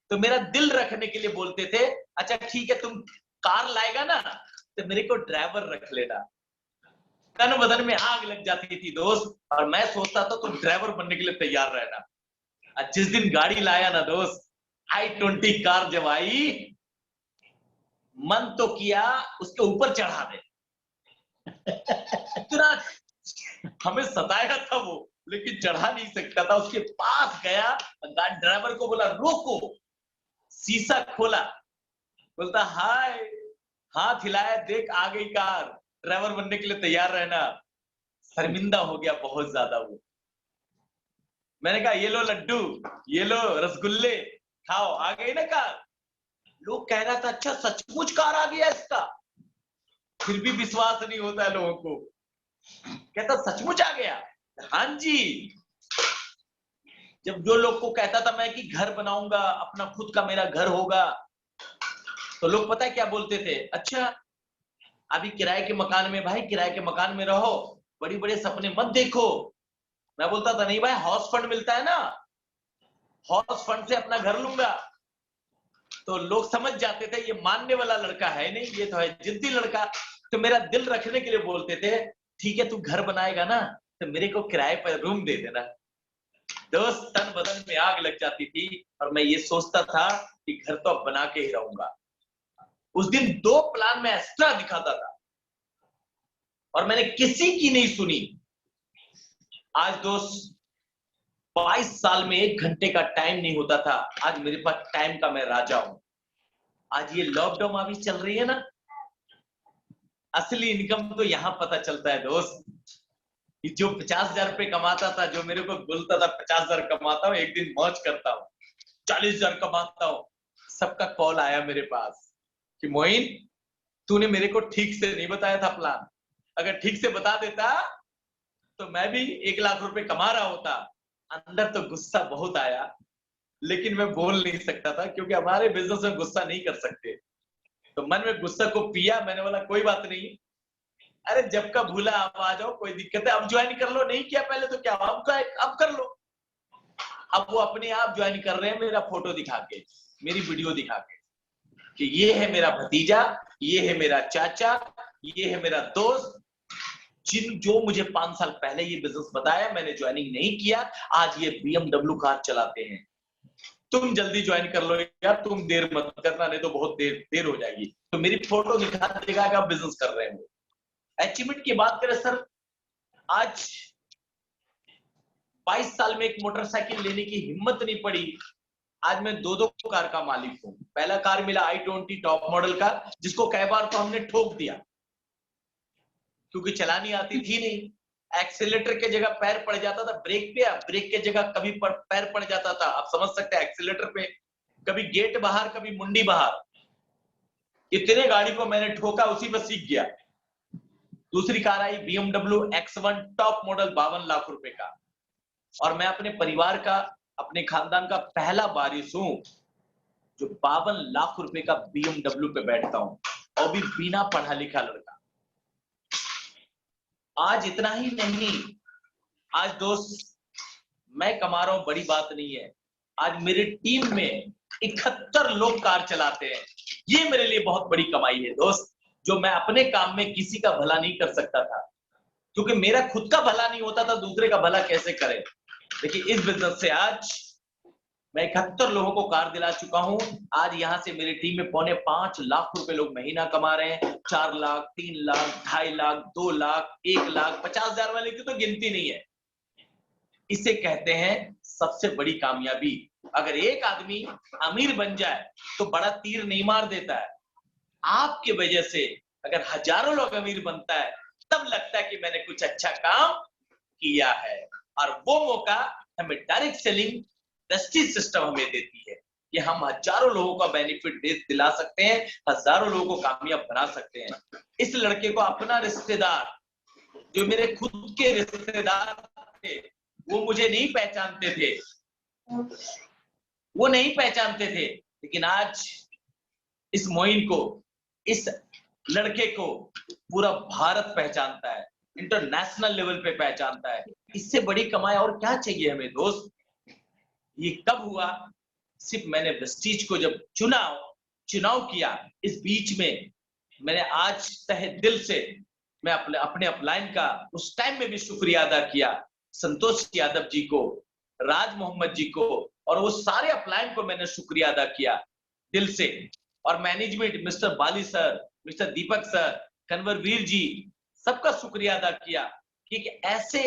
तो मेरा दिल रखने के लिए बोलते थे, अच्छा ठीक है तुम कार लाएगा ना, तो मेरे को ड्राइवर रख लेना। तन बदन में आग लग जाती थी दोस्त, और मैं सोचता था तुम ड्राइवर बनने के लिए तैयार रहना। जिस दिन गाड़ी लाया ना दोस्त, i20 कार जब आई, मन तो किया उसके ऊपर चढ़ा दे। इतना हमें सताया था वो, लेकिन चढ़ा नहीं सकता था। उसके पास गया, ड्राइवर को बोला रोको, शीशा खोला, बोलता हाय, हाथ हिलाया, देख आ गई कार, ड्राइवर बनने के लिए तैयार रहना। शर्मिंदा हो गया बहुत ज्यादा वो। मैंने कहा ये लो लड्डू, ये लो रसगुल्ले, खाओ, आ गई ना कार। लोग कह रहा था अच्छा सचमुच कार आ गया इसका, फिर भी विश्वास नहीं होता है लोगों को। कहता सचमुच आ गया, हाँ जी। जब जो लोग को कहता था मैं कि घर बनाऊंगा, अपना खुद का मेरा घर होगा, तो लोग पता है क्या बोलते थे, अच्छा अभी किराए के मकान में, भाई किराए के मकान में रहो, बड़ी बड़े सपने मत देखो। मैं बोलता था नहीं भाई, हाउस फंड मिलता है ना, हाउस फंड से अपना घर लूंगा। तो लोग समझ जाते थे ये मानने वाला लड़का है नहीं, ये तो है जिद्दी लड़का। तो मेरा दिल रखने के लिए बोलते थे, ठीक है तू घर बनाएगा ना तो मेरे को किराए पर रूम दे देना। दोस्त, तन बदन में आग लग जाती थी और मैं ये सोचता था कि घर तो अब बना के ही रहूंगा। उस दिन 2 प्लान में एक्स्ट्रा दिखाता था और मैंने किसी की नहीं सुनी। आज दोस्त 22 साल में 1 घंटे का टाइम नहीं होता था, आज मेरे पास टाइम का मैं राजा हूं। आज ये लॉकडाउन अभी चल रही है ना, असली इनकम तो यहां पता चलता है दोस्त। जो 50,000 रुपए कमाता था, जो मेरे को बोलता था 50,000 कमाता हूँ, एक दिन मौज करता हूँ, 40,000 कमाता हूँ, सबका कॉल आया मेरे पास कि मोइन तूने मेरे को ठीक से नहीं बताया था प्लान, अगर ठीक से बता देता तो मैं भी 1 लाख रुपए कमा रहा होता। अंदर तो गुस्सा बहुत आया, लेकिन मैं बोल नहीं सकता था क्योंकि हमारे बिजनेस में गुस्सा नहीं कर सकते। तो मन में गुस्सा को पिया, मैंने बोला कोई बात नहीं, अरे जब का भूला आप आ जाओ, कोई दिक्कत है, अब ज्वाइन कर लो, नहीं किया पहले तो क्या, अब कर लो। अब वो अपने आप ज्वाइन कर रहे हैं, मेरा फोटो दिखा के, मेरी वीडियो दिखा के कि ये है मेरा भतीजा, ये है मेरा चाचा, ये है मेरा दोस्त, जो मुझे 5 साल पहले ये बिजनेस बताया, मैंने ज्वाइनिंग नहीं किया, आज ये BMW कार चलाते हैं। तुम जल्दी ज्वाइन कर लो यार, तुम देर मत करना, नहीं तो बहुत देर हो जाएगी। तो मेरी फोटो दिखा देगा कि आप बिजनेस कर रहे हो। अचीवमेंट की बात करें सर, आज 22 साल में एक मोटरसाइकिल लेने की हिम्मत नहीं पड़ी। आज मैं 2 कार का मालिक हूं। पहला कार मिला i20 टॉप मॉडल का, जिसको कई बार तो हमने ठोक दिया क्योंकि चलानी आती थी नहीं। एक्सीलेटर के जगह पैर पड़ जाता था ब्रेक पे, ब्रेक के जगह कभी पैर पड़ जाता था, आप समझ सकते हैं, एक्सीलेटर पे कभी गेट बाहर, कभी मुंडी बाहर। इतने गाड़ी को मैंने ठोका, उसी पर सीख गया। दूसरी कार आई BMW X1 top model 52 lakh रुपए का, और मैं अपने परिवार का, अपने खानदान का पहला वारिस हूं जो 52 लाख रुपए का BMW पे बैठता हूं, और भी बिना पढ़ा लिखा लड़का। आज इतना ही नहीं, आज दोस्त मैं कमा रहा हूं, बड़ी बात नहीं है, आज मेरी टीम में 71 लोग कार चलाते हैं। ये मेरे लिए बहुत बड़ी कमाई है दोस्त, जो मैं अपने काम में किसी का भला नहीं कर सकता था, क्योंकि मेरा खुद का भला नहीं होता था, दूसरे का भला कैसे करे। लेकिन इस बिजनेस से आज मैं 71 लोगों को कार दिला चुका हूं। आज यहां से मेरी टीम में 4.5 लाख रुपए लोग महीना कमा रहे हैं। 4 लाख, 3 लाख, 2.5 लाख, 2 लाख, 1 लाख, 50,000 वाले की तो गिनती नहीं है। इसे कहते हैं सबसे बड़ी कामयाबी। अगर एक आदमी अमीर बन जाए तो बड़ा तीर नहीं मार देता है, आपके वजह से अगर हजारों लोग अमीर बनता है तब लगता है कि मैंने कुछ अच्छा काम किया है। और वो मौका हमें डायरेक्ट सेलिंग वेस्टेज सिस्टम हमें देती है कि हम हजारों लोगों का बेनिफिट दिला सकते हैं, हजारों लोगों को कामयाब बना सकते हैं। इस लड़के को अपना रिश्तेदार, जो मेरे खुद के रिश्तेदार थे, वो मुझे नहीं पहचानते थे, वो नहीं पहचानते थे, लेकिन आज इस मोइन को, इस लड़के को पूरा भारत पहचानता है, इंटरनेशनल लेवल पे पहचानता है। इससे बड़ी कमाई और क्या चाहिए हमें दोस्त। ये कब हुआ, सिर्फ मैंने वेस्टीज को जब चुनाव किया, इस बीच में मैंने आज तहे दिल से मैं अपने अपलाइन का उस टाइम में भी शुक्रिया अदा किया, संतोष यादव जी को, राज मोहम्मद जी को, और वो सारे अपलाइन को मैंने शुक्रिया अदा किया दिल से। और मैनेजमेंट, मिस्टर बाली सर, मिस्टर दीपक सर, कन्वरवीर जी, सबका शुक्रिया अदा किया कि ऐसे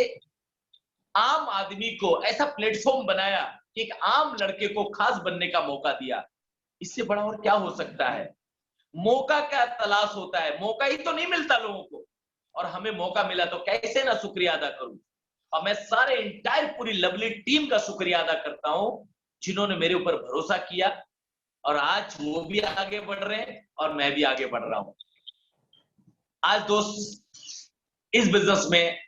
आम आदमी को ऐसा प्लेटफॉर्म बनाया कि एक आम लड़के को खास बनने का मौका दिया। इससे बड़ा और क्या हो सकता है। मौका का तलाश होता है, मौका ही तो नहीं मिलता लोगों को, और हमें मौका मिला तो कैसे ना शुक्रिया अदा करूं। और मैं सारे इंटायर पूरी लवली टीम का शुक्रिया अदा करता हूं जिन्होंने मेरे ऊपर भरोसा किया, और आज वो भी आगे बढ़ रहे हैं और मैं भी आगे बढ़ रहा हूं। आज दोस्त इस बिजनेस में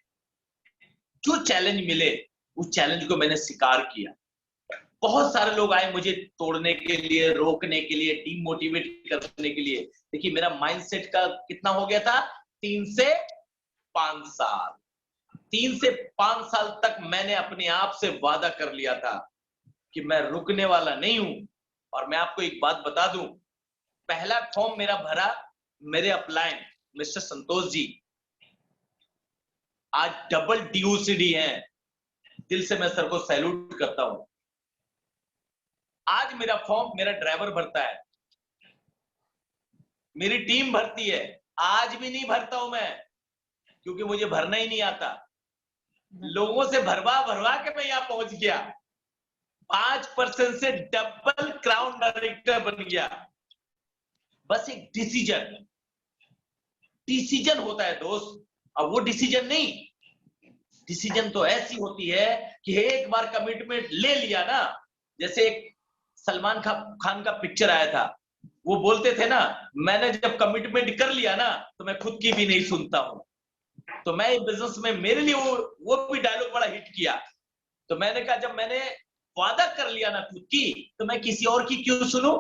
जो चैलेंज मिले, उस चैलेंज को मैंने स्वीकार किया। बहुत सारे लोग आए मुझे तोड़ने के लिए, रोकने के लिए, डीमोटिवेट करने के लिए। देखिए मेरा माइंडसेट का कितना हो गया था, 3 से 5 साल। 3 से 5 साल तक मैंने अपने आप से वादा कर लिया था कि मैं रुकने वाला नहीं हूं। और मैं आपको एक बात बता दूं, पहला फॉर्म मेरा भरा मेरे अपलाइन मिस्टर संतोष जी आज डबल DOCD हैं। दिल से मैं सर को सैल्यूट करता हूं। आज मेरा फॉर्म मेरा ड्राइवर भरता है, मेरी टीम भरती है। आज भी नहीं भरता हूं मैं, क्योंकि मुझे भरना ही नहीं आता। लोगों से भरवा भरवा के मैं यहां पहुंच गया। 5% से डबल क्राउन डायरेक्टर बन गया। बस एक डिसीजन होता है दोस्त। अब वो डिसीजन नहीं, डिसीजन तो ऐसी होती है कि एक बार कमिटमेंट ले लिया ना, जैसे एक सलमान खान का पिक्चर आया था, वो बोलते थे ना, मैंने जब कमिटमेंट कर लिया ना तो मैं खुद की भी नहीं सुनता हूं। तो मैं बिजनेस में मेरे लिए वो भी डायलॉग बड़ा हिट किया। तो मैंने कहा जब मैंने वादा कर लिया ना खुद की, तो मैं किसी और की क्यों सुनूं?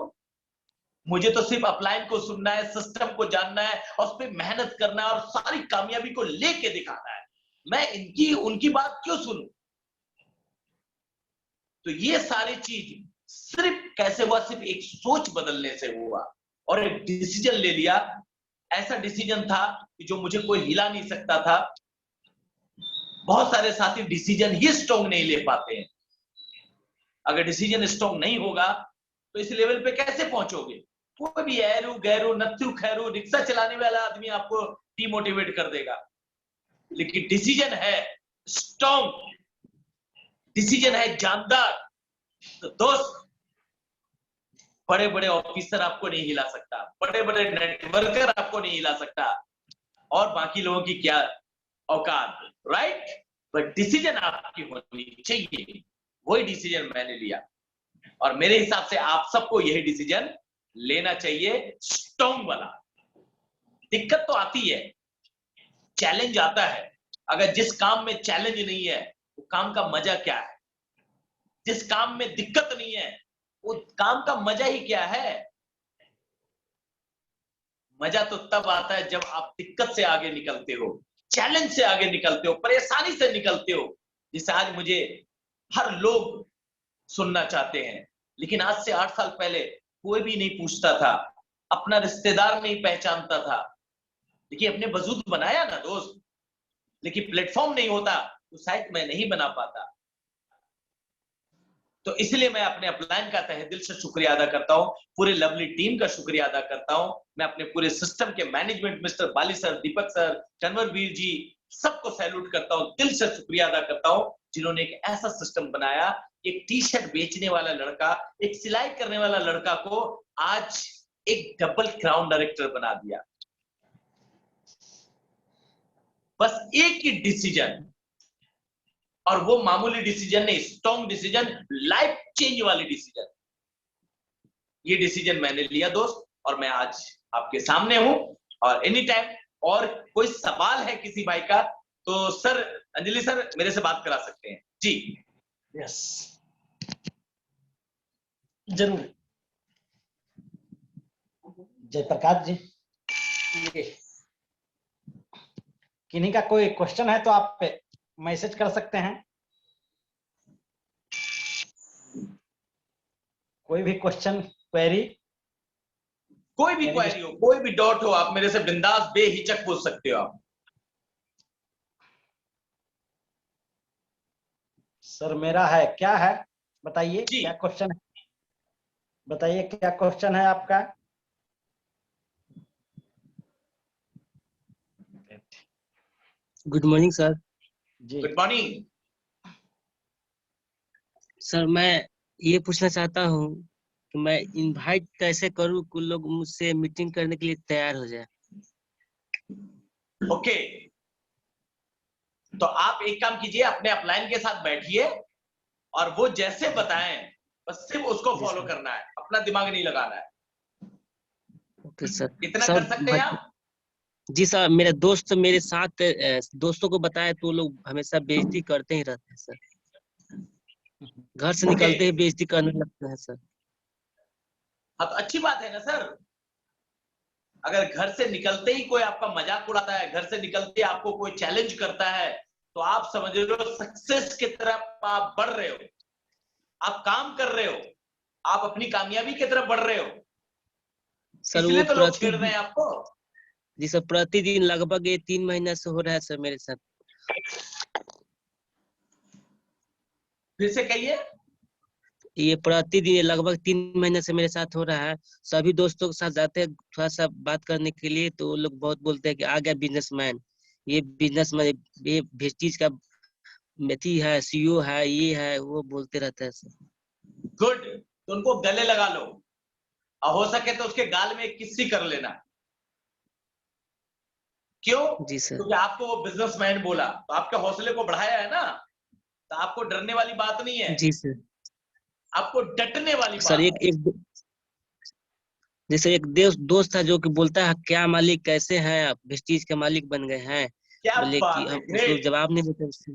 मुझे तो सिर्फ अपलाइन को सुनना है, सिस्टम को जानना है और उस पर मेहनत करना है और सारी कामयाबी को लेके दिखाना है। मैं उनकी बात क्यों सुनूं? तो ये सारी चीज सिर्फ कैसे हुआ, सिर्फ एक सोच बदलने से हुआ और एक डिसीजन ले लिया। ऐसा डिसीजन था कि जो मुझे कोई हिला नहीं सकता था। बहुत सारे साथी डिसीजन ही स्ट्रॉन्ग नहीं ले पाते हैं। अगर डिसीजन स्ट्रॉन्ग नहीं होगा तो इस लेवल पे कैसे पहुंचोगे? कोई भी ऐरू गैरू नत्थु खैरू रिक्शा चलाने वाला आदमी आपको डिमोटिवेट कर देगा। लेकिन डिसीजन है स्ट्रॉन्ग, डिसीजन है जानदार, तो दोस्त बड़े बड़े ऑफिसर आपको नहीं हिला सकता, बड़े बड़े नेटवर्कर आपको नहीं हिला सकता, और बाकी लोगों की क्या औकात, राइट? बट डिसीजन आपकी होनी चाहिए। वही डिसीजन मैंने लिया और मेरे हिसाब से आप सबको यही डिसीजन लेना चाहिए, स्ट्रॉन्ग वाला। दिक्कत तो आती है, चैलेंज आता है। अगर जिस काम में चैलेंज नहीं है वो काम का मजा क्या है? जिस काम में दिक्कत नहीं है वो काम का मजा ही क्या है? मजा तो तब आता है जब आप दिक्कत से आगे निकलते हो, चैलेंज से आगे निकलते हो, परेशानी से निकलते हो। जिसे आज मुझे हर लोग सुनना चाहते हैं, लेकिन आज से 8 साल पहले कोई भी नहीं पूछता था, अपना रिश्तेदार नहीं पहचानता था। देखिए अपने वजूद बनाया ना दोस्त, लेकिन प्लेटफॉर्म नहीं होता तो शायद मैं नहीं बना पाता। तो इसलिए मैं अपने अपलाइन का तहे दिल से शुक्रिया अदा करता हूं, पूरे लवली टीम का शुक्रिया अदा करता हूं। मैं अपने पूरे सिस्टम के मैनेजमेंट मिस्टर बाली सर, दीपक सर, कन्वरवीर जी, सबको सैल्यूट करता हूं, दिल से शुक्रिया अदा करता हूं, जिन्होंने एक ऐसा सिस्टम बनाया। एक टी-शर्ट बेचने वाला लड़का, एक सिलाई करने वाला लड़का को आज एक डबल क्राउन डायरेक्टर बना दिया। बस एक ही डिसीजन, और वो मामूली डिसीजन नहीं, स्ट्रॉन्ग डिसीजन, लाइफ चेंज वाली डिसीजन। ये डिसीजन मैंने लिया दोस्त, और मैं आज आपके सामने हूं। और एनी टाइम और कोई सवाल है किसी भाई का तो सर, अंजलि सर मेरे से बात करा सकते हैं जी। यस जरूर। जयप्रकाश जी, किन्हीं का कोई क्वेश्चन है तो आप मैसेज कर सकते हैं। कोई भी क्वेश्चन, क्वेरी, कोई भी क्वेरी हो, कोई भी डाउट हो, आप मेरे से बिंदास बेहिचक पूछ सकते हो आप। सर मेरा है, क्या है बताइए, जी। क्या क्वेश्चन है बताइए, क्या क्वेश्चन है आपका? Good morning sir. जी गुड मॉर्निंग सर, मैं ये पूछना चाहता हूँ कि मैं इनवाइट कैसे करूँ कि लोग मुझसे मीटिंग करने के लिए तैयार हो जाए। ओके, तो आप एक काम कीजिए, अपने अपलाइन के साथ बैठिए और वो जैसे बताएं बस सिर्फ उसको फॉलो करना है, अपना दिमाग नहीं लगाना है। Okay sir. इतना सर कर सकते हैं आप? जी सर, मेरे दोस्त मेरे साथ दोस्तों को बताया तो लोग हमेशा बेइज्जती करते ही रहते हैं सर। घर से निकलते ही बेइज्जती करने लगता है सर। हाँ, तो अच्छी बात है ना सर। अगर घर से निकलते ही कोई आपका मजाक उड़ाता है, घर से निकलते ही आपको कोई चैलेंज करता है, तो आप समझ रहे हो सक्सेस की तरफ आप बढ़ रहे हो, आप काम कर रहे हो, आप अपनी कामयाबी की तरफ बढ़ रहे हो। सर वो इसलिए तो लोग छेड़ रहे हैं आपको। जी सर, प्रतिदिन लगभग ये 3 महीना से हो रहा है सर मेरे साथ। फिर से कहिए। ये प्रतिदिन लगभग 3 महीने से मेरे साथ हो रहा है। सभी दोस्तों के साथ जाते हैं थोड़ा सा बात करने के लिए, तो वो लोग बहुत बोलते हैं कि आ गया बिजनेसमैन, ये बिजनेसमैन, ये भेस्टीज का मेथी है, सीईओ है, ये है, वो बोलते रहते हैं सर। गुड, तो उनको गले लगा लो, और हो सके तो उसके गाल में एक किस्सी कर लेना। क्यों? जी सर। क्योंकि आपको वो बिजनेसमैन बोला, तो आपके हौसले को बढ़ाया है ना, तो आपको डरने वाली बात नहीं है, जी सर। आपको डटने वाली सर बात है। जैसे एक दोस्त था जो कि बोलता है क्या मालिक कैसे हैं आप, वेस्टीज के मालिक बन गए हैं। क्या बोले कि बात है, हम उसको ग्रेट। जवाब नहीं देते उससे।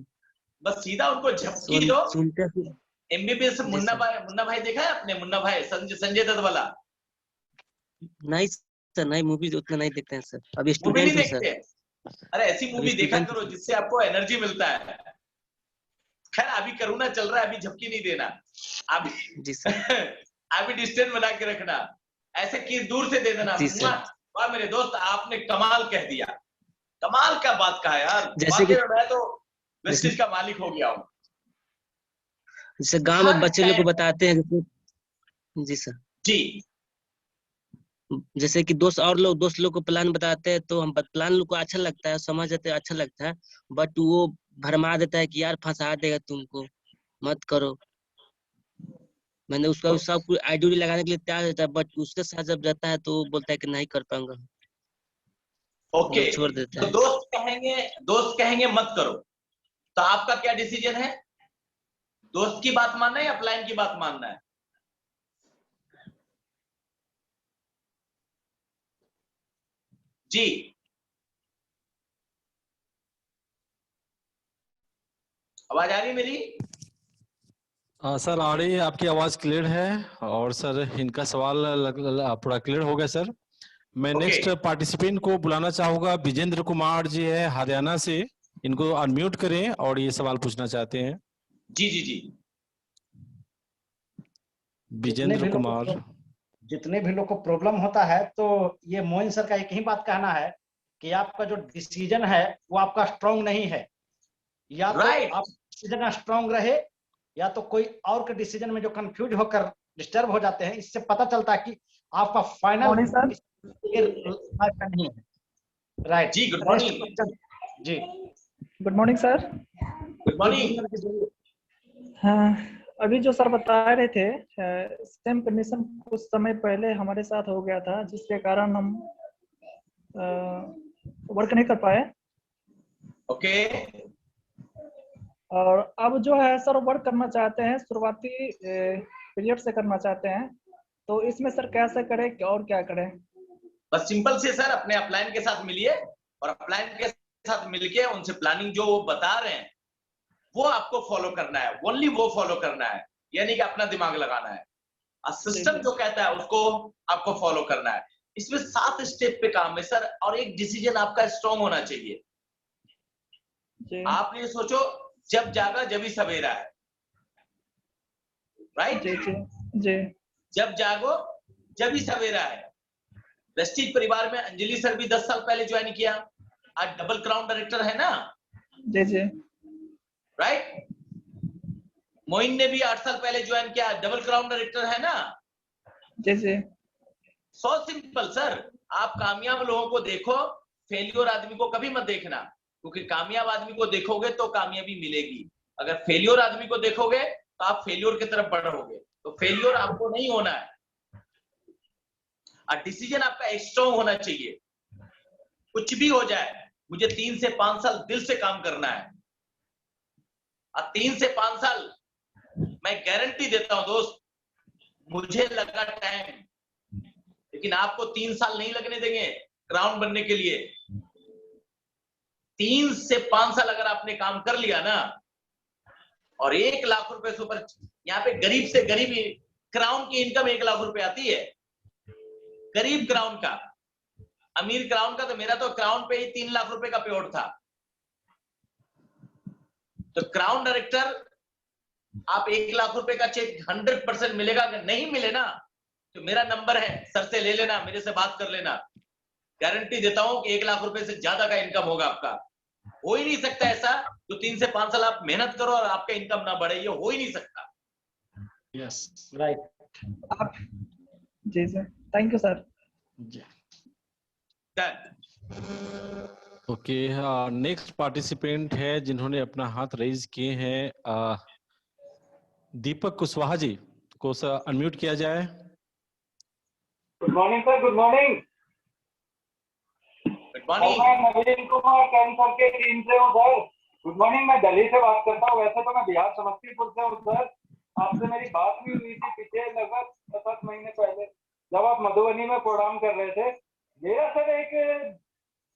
बस सीधा उनको झपकी दो। सुनते फिर। एमबीबीएस जी मुन्ना सर। भाई देखा है आपने? मुन्ना भाई, संजय दत्त वाला नहीं सर, नहीं मूवी उतना नहीं देखते हैं सर, अभी मूवी नहीं स्टूडेंट हूँ सर। देखते? अरे ऐसी अभी मूवी देखा स्टूडेंट करो हूँ। जिससे आपको एनर्जी मिलता है। खैर अभी कोरोना चल रहा है, अभी झपकी नहीं देना, अभी जी सर। अभी डिस्टेंस बना के रखना, ऐसे किस दूर से दे देना। जी सर। वाह मेरे दोस्त, आपने कमाल कह दिया, कमाल का बात कहा यार। जैसे वाकई कि में मैं तो जैसे वेस्टिज का मालिक हो गया हूँ। जैसे गांव में हर बच्चे लोग को टाइम। बताते हैं जी सर, जी जैसे कि दोस्त लोग को प्लान बताते हैं, तो हम प्लान लोग को अच्छा लगता है, समझ जाते हैं, अच्छा लगता है, बट वो भरमा देता है कि यार फंसा देगा तुमको, मत करो। मैंने उसका सब कुछ आइडिया लगाने के लिए तैयार रहता है, बट उसके साथ जब जाता है तो वो बोलता है कि नहीं कर पाऊंगा, ओके, वो छोड़ देता तो है। दोस्त कहेंगे मत करो, तो आपका क्या डिसीजन है? दोस्त की बात मानना है या प्लान की बात मानना है? जी आवाज आ रही है मेरी? सर आ रही है, आपकी आवाज क्लियर है। और सर इनका सवाल पूरा क्लियर हो गया सर। मैं ओके नेक्स्ट पार्टिसिपेंट को बुलाना चाहूंगा। विजेंद्र कुमार जी है हरियाणा से, इनको अनम्यूट करें और ये सवाल पूछना चाहते हैं। जी जी जी। विजेंद्र कुमार। जितने भी लोग को प्रॉब्लम होता है, तो ये मोइन सर का एक ही बात कहना है कि आपका जो डिसीजन है वो आपका स्ट्रांग नहीं है। या तो राइट। आप डिसीजन स्ट्रांग रहे, या तो कोई और के डिसीजन में जो कंफ्यूज होकर डिस्टर्ब हो जाते हैं। इससे पता चलता है कि आपका फाइनल मॉर्निंग सर। नहीं है। राइट। जी गुड मॉर्निंग। जी good morning sir. Good morning. हाँ, अभी जो सर बता रहे थे, सेम कंडीशन कुछ समय पहले हमारे साथ हो गया था, जिसके कारण हम वर्क नहीं कर पाए। ओके और अब जो है सर वर्क करना चाहते हैं, शुरुआती पीरियड से करना चाहते हैं, तो इसमें सर कैसे करें और क्या करें? बस सिंपल से सर अपने अपलाइन के साथ मिलिए, और अपलाइन के साथ मिलके उनसे प्लानिंग जो वो बता रहे हैं वो आपको फॉलो करना है, ओनली वो फॉलो करना है, यानी कि अपना दिमाग लगाना है। सिस्टम जो कहता है उसको आपको फॉलो करना है। इसमें 7 स्टेप पे काम है सर, और एक डिसीजन आपका स्ट्रांग होना चाहिए। आप ये सोचो, जब जागा जब ही सवेरा है, राइट? जी जी जी। जब जागो जब ही सवेरा है। वेस्टीज परिवार में अंजलि सर भी 10 साल पहले ज्वाइन किया, आज डबल क्राउन डायरेक्टर है ना, जी जी। राइट? मोइन ने भी 8 साल पहले ज्वाइन किया, डबल क्राउन डायरेक्टर है ना। जी जी। So simple sir. आप कामयाब लोगों को देखो, फेलियर आदमी को कभी मत देखना, क्योंकि कामयाब आदमी को देखोगे तो कामयाबी मिलेगी। अगर फेलियर आदमी को देखोगे तो आप फेलियर की तरफ बढ़ोगे, तो फेलियर आपको नहीं होना है। और डिसीजन आपका स्ट्रांग होना चाहिए। कुछ भी हो जाए, मुझे 3 से 5 साल दिल से काम करना है, और 3 से 5 साल मैं गारंटी देता हूं दोस्त, मुझे लगा टाइम, लेकिन आपको 3 साल नहीं लगने देंगे क्राउन बनने के लिए। 3 से 5 साल अगर आपने काम कर लिया ना, और 1 लाख रुपए से ऊपर यहाँ पे गरीब से गरीब क्राउन की इनकम 1 लाख रुपए आती है, गरीब क्राउन का। अमीर क्राउन का तो मेरा तो क्राउन पे ही 3 लाख रुपए का पेआउट था। तो क्राउन डायरेक्टर आप 1 लाख रुपए का चेक 100% मिलेगा। अगर नहीं मिले ना तो मेरा नंबर है, सर से ले लेना, मेरे से बात कर लेना। गारंटी देता हूं कि 1 लाख रुपए से ज्यादा का इनकम होगा आपका। हो ही नहीं सकता ऐसा तो 3 से 5 साल आप मेहनत करो और आपका इनकम ना बढ़े, ये हो ही नहीं सकता। Yes right. आप जी sir, thank you sir. Okay, next participant है जिन्होंने अपना हाथ रेज किए हैं, दीपक कुशवाहा जी को अनम्यूट किया जाए। Good morning sir, good morning. Good morning. मैं नवीन कुमार कैंसर के टीम से हूँ सर। Good morning. मैं दिल्ली से बात करता हूँ, वैसे तो मैं बिहार समस्तीपुर से हूँ सर। आपसे मेरी बात भी हुई थी पीछे लगभग 7 महीने पहले जब आप मधुबनी में प्रोग्राम कर रहे थे। मेरा सर एक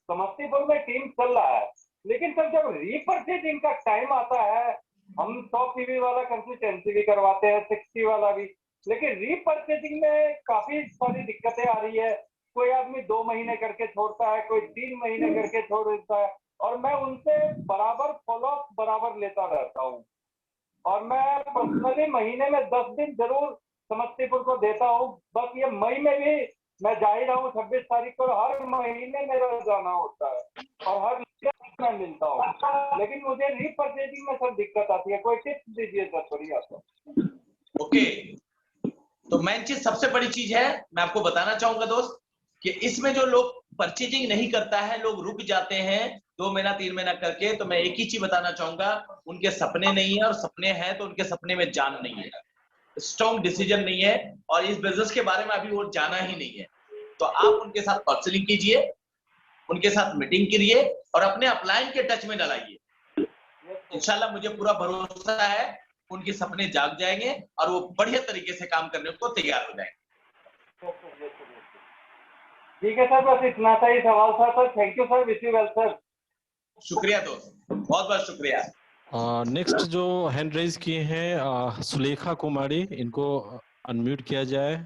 समस्तीपुर में टीम चल रहा है, लेकिन सर जब रीपर्चेजिंग का टाइम आता है, हम 100 PV वाला कंसिस्टेंसी भी करवाते हैं, 60 वाला भी, लेकिन रीपर्चेजिंग में काफी सारी दिक्कतें आ रही है। कोई आदमी 2 महीने करके छोड़ता है, कोई 3 महीने करके छोड़ देता है, और मैं उनसे बराबर फॉलोअप बराबर लेता रहता हूँ। और मैं पर्सनली महीने में 10 दिन जरूर समस्तीपुर को देता हूँ। बस ये मई में भी मैं जा ही रहा हूँ 26 तारीख को। हर महीने मेरा जाना होता है और हर मैं मिलता हूँ, लेकिन मुझे रीपर्चेजिंग में सर दिक्कत आती है। कोई टिप्स दीजिए सर थोड़ी आपको। ओके, तो मेन चीज, सबसे बड़ी चीज है, मैं आपको बताना चाहूंगा दोस्त, कि इसमें जो लोग परचेजिंग नहीं करता है, लोग रुक जाते हैं 2 महीना 3 महीना करके, तो मैं एक ही चीज बताना चाहूंगा, उनके सपने नहीं है, और सपने हैं तो उनके सपने में जान नहीं है, स्ट्रॉन्ग डिसीजन नहीं है, और इस बिजनेस के बारे में अभी वो जाना ही नहीं है। तो आप उनके साथ काउंसलिंग कीजिए, उनके साथ मीटिंग करिए और अपने अपलाइन के टच में डलाइए। इंशाल्लाह मुझे पूरा भरोसा है उनके सपने जाग जाएंगे और वो बढ़िया तरीके से काम करने को तैयार हो जाएंगे। ठीक है सर, बस इतना सा ही सवाल था sir. Thank you sir, wish you well sir. शुक्रिया दोस्त, बहुत बहुत शुक्रिया। नेक्स्ट जो हैंड रेज किए हैं सुलेखा कुमारी, इनको अनम्यूट किया जाए।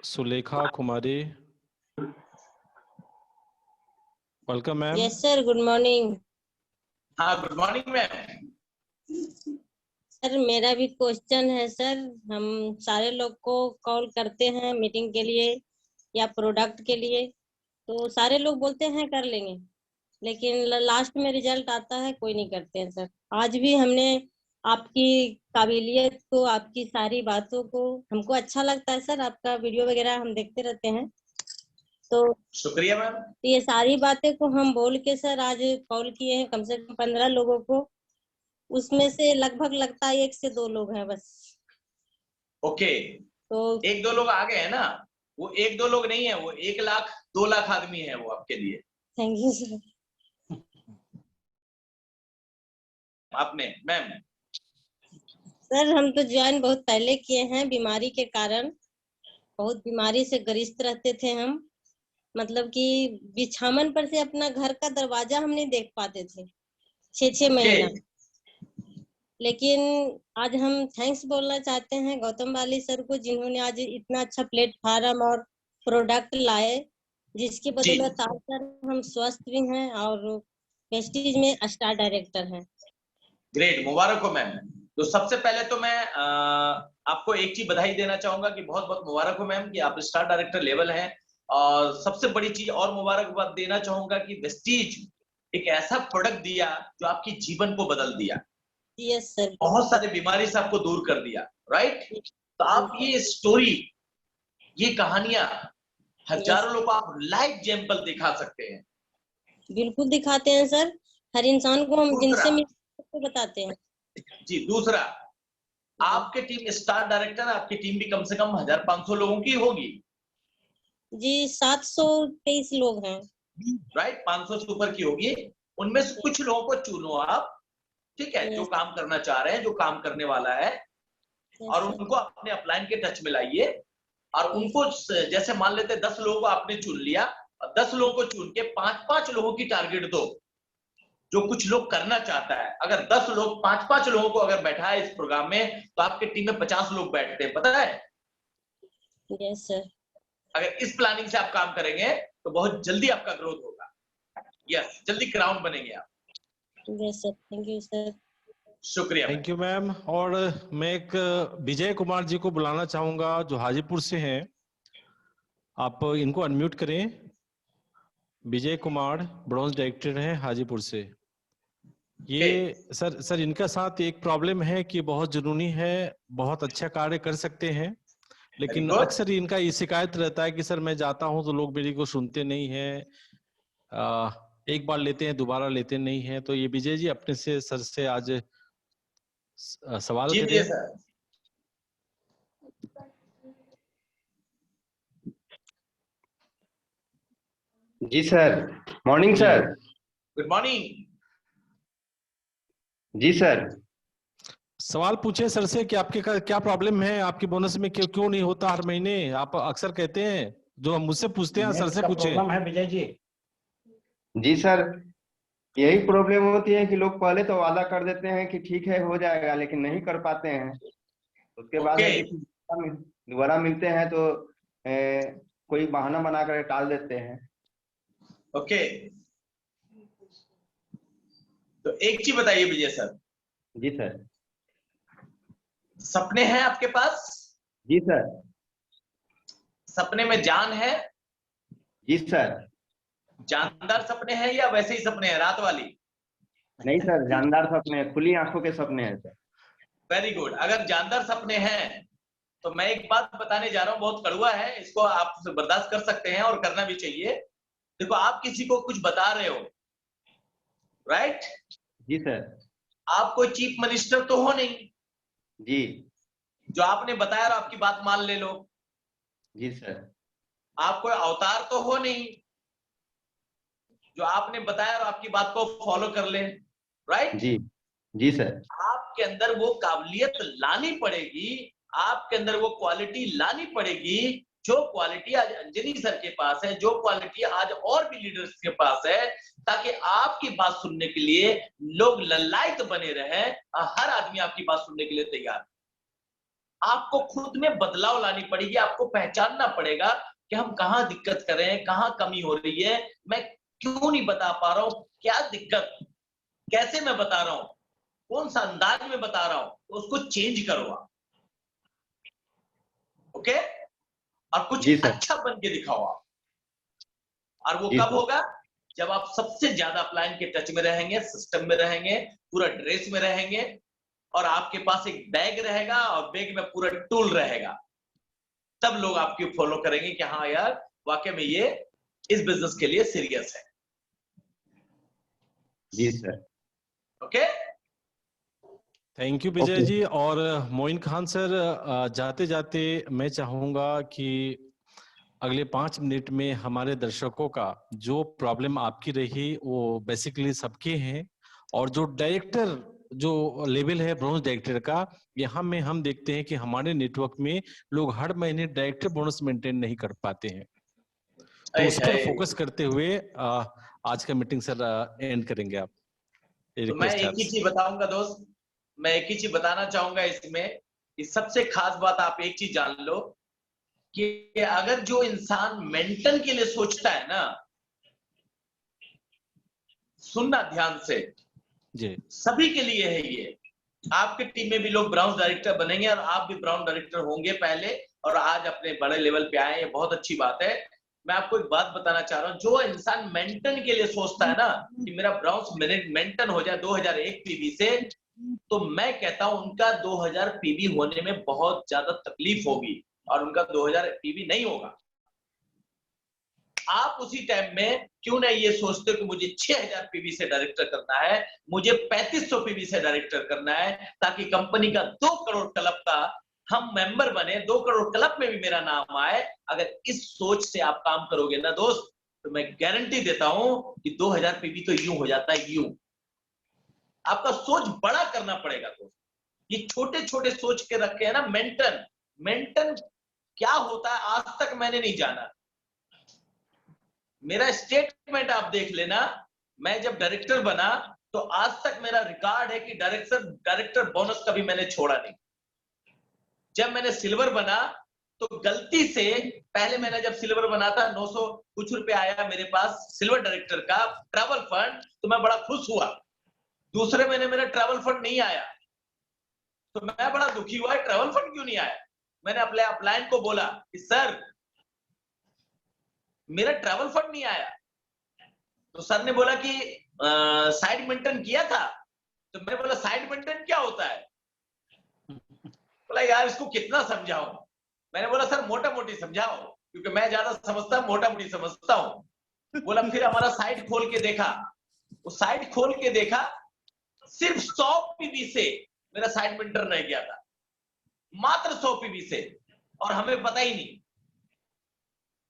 Sulekha Kumari, welcome ma'am. Yes sir, good morning. हाँ, गुड मॉर्निंग मैम। सर मेरा भी क्वेश्चन है सर। हम सारे लोग को कॉल करते हैं मीटिंग के लिए या प्रोडक्ट के लिए, तो सारे लोग बोलते हैं कर लेंगे, लेकिन लास्ट में रिजल्ट आता है कोई नहीं करते हैं सर। आज भी हमने आपकी काबिलियत को, आपकी सारी बातों को, हमको अच्छा लगता है सर, आपका वीडियो वगैरह हम देखते रहते हैं, तो शुक्रिया मैम। ये सारी बातें को हम बोल के सर आज कॉल किए हैं कम से कम 15 लोगों को, उसमें से लगभग लगता है 1 से 2 लोग हैं बस। ओके, तो 1-2 लोग आ गए हैं ना, वो 1-2 लोग नहीं है, वो 1 लाख 2 लाख आदमी है वो आपके लिए। Thank you sir. आपने मैम? सर हम तो ज्वाइन बहुत पहले किए हैं, बीमारी के कारण बहुत बीमारी से ग्रस्त रहते थे हम, मतलब कि बिछावन पर से अपना घर का दरवाजा हम नहीं देख पाते थे 6-6 महीना। लेकिन आज हम थैंक्स बोलना चाहते हैं गौतम वाली सर को, जिन्होंने आज इतना अच्छा प्लेटफार्म और प्रोडक्ट लाए, जिसकी बदौलत आज सर हम स्वस्थ भी हैं और वेस्टीज में स्टार डायरेक्टर हैं। ग्रेट, मुबारक हो मैम। तो सबसे पहले तो मैं आपको एक चीज बधाई देना चाहूंगा कि बहुत बहुत मुबारक हो मैम कि आप स्टार डायरेक्टर लेवल हैं। और सबसे बड़ी चीज और मुबारकबाद देना चाहूंगा कि वेस्टीज एक ऐसा प्रोडक्ट दिया जो आपकी जीवन को बदल दिया। Yes sir. बहुत सारी बीमारी से आपको दूर कर दिया, राइट? तो आप ये स्टोरी, ये कहानियां हजारों लोग आप लाइव एग्जांपल दिखा सकते हैं। बिल्कुल दिखाते हैं सर, हर इंसान को हम जिनसे मिलते बताते हैं। जी, दूसरा, आपके टीम स्टार डायरेक्टर, आपकी टीम भी कम से कम 1500 लोगों की होगी जी। 723 लोग हैं, राइट? 500 से ऊपर की होगी। उनमें से कुछ लोगों को चुनो आप, ठीक है, जो काम करना चाह रहे हैं, जो काम करने वाला है, और उनको अपने अपलाइन के टच में लाइए। और उनको जैसे मान लेते 10 लोगों को आपने चुन लिया, और 10 लोगों को चुन के 5-5 लोगों की टारगेट दो, जो कुछ लोग करना चाहता है। अगर 10 लोग 5-5 लोगों को अगर बैठा है इस प्रोग्राम में, तो आपके टीम में 50 लोग बैठते हैं, पता है? Yes sir. अगर इस प्लानिंग से आप काम करेंगे तो बहुत जल्दी आपका ग्रोथ होगा। यस, जल्दी क्राउन बनेंगे आप। Yes sir, thank you sir. शुक्रिया। Thank you ma'am. और मैं एक विजय कुमार जी को बुलाना चाहूंगा जो हाजीपुर से हैं। आप इनको अनम्यूट करें। विजय कुमार ब्रॉन्ज डायरेक्टर हैं हाजीपुर से। ये सर इनका साथ एक प्रॉब्लम है कि बहुत जुनूनी है, बहुत अच्छा कार्य कर सकते हैं, लेकिन good. अक्सर इनका ये शिकायत रहता है कि सर मैं जाता हूं तो लोग मेरी को सुनते नहीं हैं, एक बार लेते हैं दोबारा लेते नहीं हैं। तो ये विजय जी अपने से सर से आज सवाल जी करें। सर। जी sir, morning sir. Good morning. जी सर। सवाल पूछे सर से कि आपके क्या प्रॉब्लम है, आपकी बोनस में क्यों नहीं होता हर महीने? आप अक्सर कहते हैं, जो हम मुझसे पूछते हैं सर से पूछे। प्रॉब्लम है विजय जी। जी सर, यही प्रॉब्लम होती है कि लोग पहले तो वादा कर देते हैं कि ठीक है हो जाएगा, लेकिन नहीं कर पाते हैं। उसके बाद है कि दोबारा मिलते हैं तो कोई बहाना बनाकर टाल देते हैं। ओके, तो एक चीज बताइए विजय सर। जी सर। सपने हैं आपके पास? जी सर। सपने में जान है? जी सर। जानदार सपने हैं या वैसे ही सपने हैं, रात वाली? नहीं सर, जानदार सपने हैं, खुली आंखों के सपने हैं सर। Very good. अगर जानदार सपने हैं तो मैं एक बात बताने जा रहा हूं, बहुत कड़वा है, इसको आप बर्दाश्त कर सकते हैं और करना भी चाहिए। देखो, आप किसी को कुछ बता रहे हो, राइट? जी सर। आप कोई चीफ मिनिस्टर तो हो नहीं जी। जो आपने बताया और आपकी बात मान ले लो। जी सर। आप कोई अवतार तो हो नहीं जो आपने बताया और आपकी बात को फॉलो कर ले, राइट? जी। जी सर। आपके अंदर वो काबिलियत लानी पड़ेगी, आपके अंदर वो क्वालिटी लानी पड़ेगी, जो क्वालिटी आज अंजनी सर के पास है, जो क्वालिटी आज और भी लीडर्स के पास है, ताकि आपकी बात सुनने के लिए लोग ललायत बने रहे। हर आदमी आपकी बात सुनने के लिए तैयार। आपको खुद में बदलाव लानी पड़ेगी, आपको पहचानना पड़ेगा कि हम कहाँ दिक्कत कर रहे हैं, कहाँ कमी हो रही है, मैं क्यों नहीं बता पा रहा हूं, क्या दिक्कत, कैसे मैं बता रहा हूं, कौन सा अंदाज में बता रहा हूं, तो उसको चेंज करो आप। ओके? और कुछ अच्छा बन के दिखाओ आप। और वो कब होगा? जब आप सबसे ज्यादा अपलाइन के टच में रहेंगे, सिस्टम में रहेंगे, पूरा ड्रेस में रहेंगे, और आपके पास एक बैग रहेगा और बैग में पूरा टूल रहेगा। तब लोग आपकी फॉलो करेंगे कि हाँ यार, वाकई में ये इस बिजनेस के लिए सीरियस है। जी sir. Okay? Thank you Vijay ji. और मोइन खान सर, जाते जाते मैं चाहूंगा कि अगले 5 मिनट में हमारे दर्शकों का जो प्रॉब्लम आपकी रही वो बेसिकली सबके हैं, और जो डायरेक्टर जो लेवल है ब्रॉन्ज डायरेक्टर का, यहाँ में हम देखते हैं कि हमारे नेटवर्क में लोग हर महीने डायरेक्टर बोनस मेंटेन नहीं कर पाते हैं। तो उस पर फोकस करते हुए आज का मीटिंग सर एंड करेंगे आप। तो मैं एक ही चीज बताऊंगा दोस्त, मैं एक ही चीज बताना चाहूंगा इसमें, इस सबसे खास बात आप एक चीज जान लो कि अगर जो इंसान मेंटन के लिए सोचता है ना, सुनना ध्यान से जी, सभी के लिए है ये। आपके टीम में भी लोग ब्राउन डायरेक्टर बनेंगे और आप भी ब्राउन डायरेक्टर होंगे पहले, और आज अपने बड़े लेवल पे आए, ये बहुत अच्छी बात है। मैं आपको एक बात बताना चाह रहा हूँ, जो इंसान मेंटन के लिए सोचता है ना कि मेरा ब्राउन मेंटन हो जाए 2001 पीवी से, तो मैं कहता हूं उनका 2000 पीवी होने में बहुत ज्यादा तकलीफ होगी और उनका 2000 पीवी नहीं होगा। आप उसी टाइम में क्यों ना ये सोचते हो कि मुझे 6000 पीवी से डायरेक्टर करना है, मुझे 3500 पीवी से डायरेक्टर करना है, ताकि कंपनी का 2 करोड़ क्लब का हम मेंबर बने, 2 करोड़ क्लब में भी मेरा नाम आए। अगर इस सोच से आप काम करोगे ना दोस्त, तो मैं गारंटी देता हूं कि 2000 पीवी तो यूं हो जाता है, यूं। आपका सोच बड़ा करना पड़ेगा दोस्त। ये छोटे छोटे सोच के रखे हैं ना, मेंटन क्या होता है आज तक मैंने नहीं जाना। मेरा स्टेटमेंट आप देख लेना, मैं जब डायरेक्टर बना तो आज तक मेरा रिकॉर्ड है कि डायरेक्टर बोनस कभी मैंने छोड़ा नहीं। जब मैंने सिल्वर बना तो गलती से, पहले मैंने जब सिल्वर बना था 900 कुछ रुपए आया मेरे पास सिल्वर डायरेक्टर का ट्रैवल फंड, तो मैं बड़ा खुश हुआ। दूसरे महीने मेरा ट्रैवल फंड नहीं आया तो मैं बड़ा दुखी हुआ, ट्रैवल फंड क्यों नहीं आया। मैंने अपने अपलाइन को बोला कि सर मेरा ट्रैवल फंड नहीं आया। तो सर ने बोला कि साइड मेंटेन किया था। तो मैं बोला साइड मेंटेन क्या होता है। बोला यार इसको कितना समझाऊं। मैंने बोला सर मोटा मोटी समझाओ, क्योंकि मैं ज्यादा समझता मोटा मोटी समझता हूं। बोला फिर हमारा साइट खोल के देखा। वो साइट खोल के देखा, सिर्फ 100 पीवी से मेरा साइड मेंटेन रह गया था, मात्र 100 पीवी से, और हमें पता ही नहीं।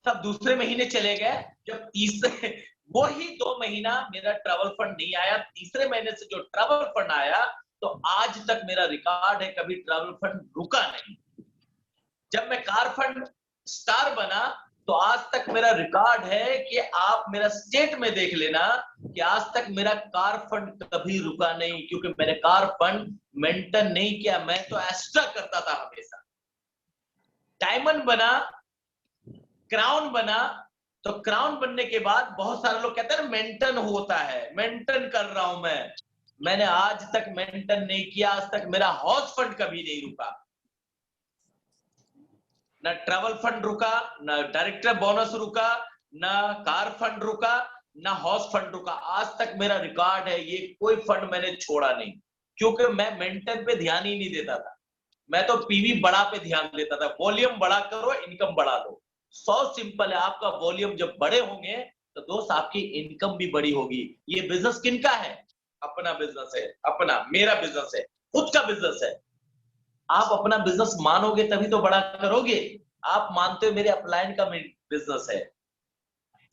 तब दूसरे महीने चले गए, जब तीसरे वही 2 महीना मेरा ट्रैवल फंड नहीं आया। तीसरे महीने से जो ट्रैवल फंड आया, तो आज तक मेरा रिकॉर्ड है, कभी ट्रैवल फंड रुका नहीं। जब मैं कार फंड स्टार बना तो आज तक मेरा रिकॉर्ड है कि आप मेरा स्टेट में देख लेना कि आज तक मेरा कार फंड कभी रुका नहीं, क्योंकि मैंने कार फंड मेंटेन नहीं किया। मैं तो एक्स्ट्रा करता था हमेशा। डायमंड बना, क्राउन बना, तो क्राउन बनने के बाद बहुत सारे लोग कहते हैं मेंटेन होता है, मेंटेन कर रहा हूं मैंने आज तक मेंटेन नहीं किया। आज तक मेरा हाउस फंड कभी नहीं रुका, ना ट्रैवल फंड रुका, ना डायरेक्टर बोनस रुका, ना कार फंड रुका, ना हाउस फंड रुका। आज तक मेरा रिकॉर्ड है, ये कोई फंड मैंने छोड़ा नहीं, क्योंकि मैं मेंटेन पे ध्यान ही नहीं देता था। मैं तो पीवी बड़ा पे ध्यान देता था। वॉल्यूम बड़ा करो, इनकम बढ़ा दो। सौ सिंपल है। आपका वॉल्यूम जब बड़े होंगे तो दोस्त आपकी इनकम भी बड़ी होगी। ये बिजनेस किनका है? अपना बिजनेस है, अपना, मेरा बिजनेस है, खुद का बिजनेस है। आप अपना बिजनेस मानोगे तभी तो बड़ा करोगे। आप मानते हो मेरे अपलाइन का बिजनेस है,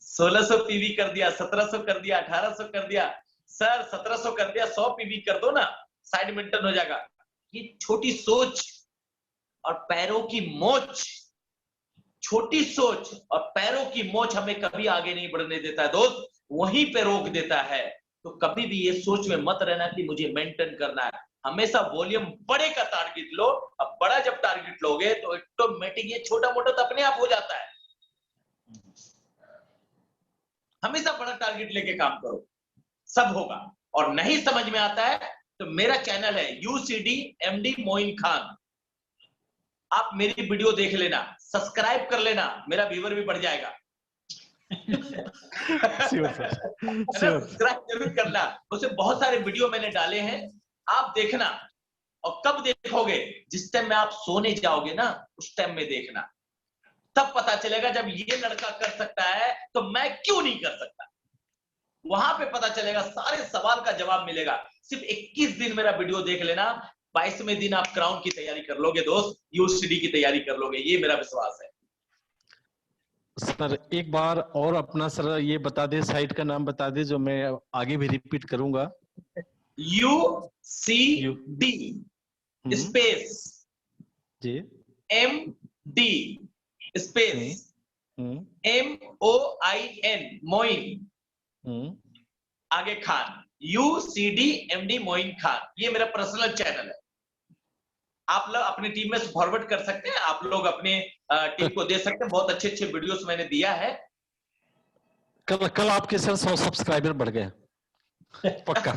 1600 पीवी कर दिया, 1700 कर दिया, 1800 कर दिया, सर 1700 कर दिया, 100 पीवी कर दो ना, साइड मेंटेन हो जाएगा। ये छोटी सोच और पैरों की मोच, छोटी सोच और पैरों की मोच हमें कभी आगे नहीं बढ़ने देता है दोस्त, वहीं पे रोक देता है। तो कभी भी ये सोच में मत रहना कि मुझे मेंटेन करना है। हमेशा वॉल्यूम बड़े का टारगेट लो। अब बड़ा जब टारगेट लोगे तो ऑटोमेटिक ये छोटा मोटा तो अपने आप हो जाता है। हमेशा बड़ा टारगेट लेके काम करो, सब होगा। और नहीं समझ में आता है तो मेरा चैनल है यूसीडी एमडी मोइन खान। आप मेरी वीडियो देख लेना, सब्सक्राइब कर लेना, मेरा व्यूअर भी बढ़ जाएगा। सब्सक्राइब जरूर करना। उसमें बहुत सारे वीडियो मैंने डाले हैं, आप देखना। और कब देखोगे? जिस टाइम में आप सोने जाओगे ना, उस टाइम में देखना। तब पता चलेगा जब ये लड़का कर सकता है तो मैं क्यों नहीं कर सकता। वहां पे पता चलेगा, सारे सवाल का जवाब मिलेगा। सिर्फ 21 दिन मेरा वीडियो देख लेना, 22वें दिन आप क्राउन की तैयारी कर लोगे दोस्त, यूसीडी की तैयारी कर लोगे, ये मेरा विश्वास है। सर एक बार और अपना सर ये बता दे, साइट का नाम बता दे, जो मैं आगे भी रिपीट करूंगा। UCD स्पेस जी MD स्पेस MOIN मोइन आगे खान, UCD MD मोइन खान। ये मेरा पर्सनल चैनल है। आप लोग अपनी टीम में फॉरवर्ड कर सकते हैं, आप लोग अपने टीम को दे सकते हैं। बहुत अच्छे अच्छे वीडियोस मैंने दिया है। कल आपके सर 100 सब्सक्राइबर बढ़ गए पक्का।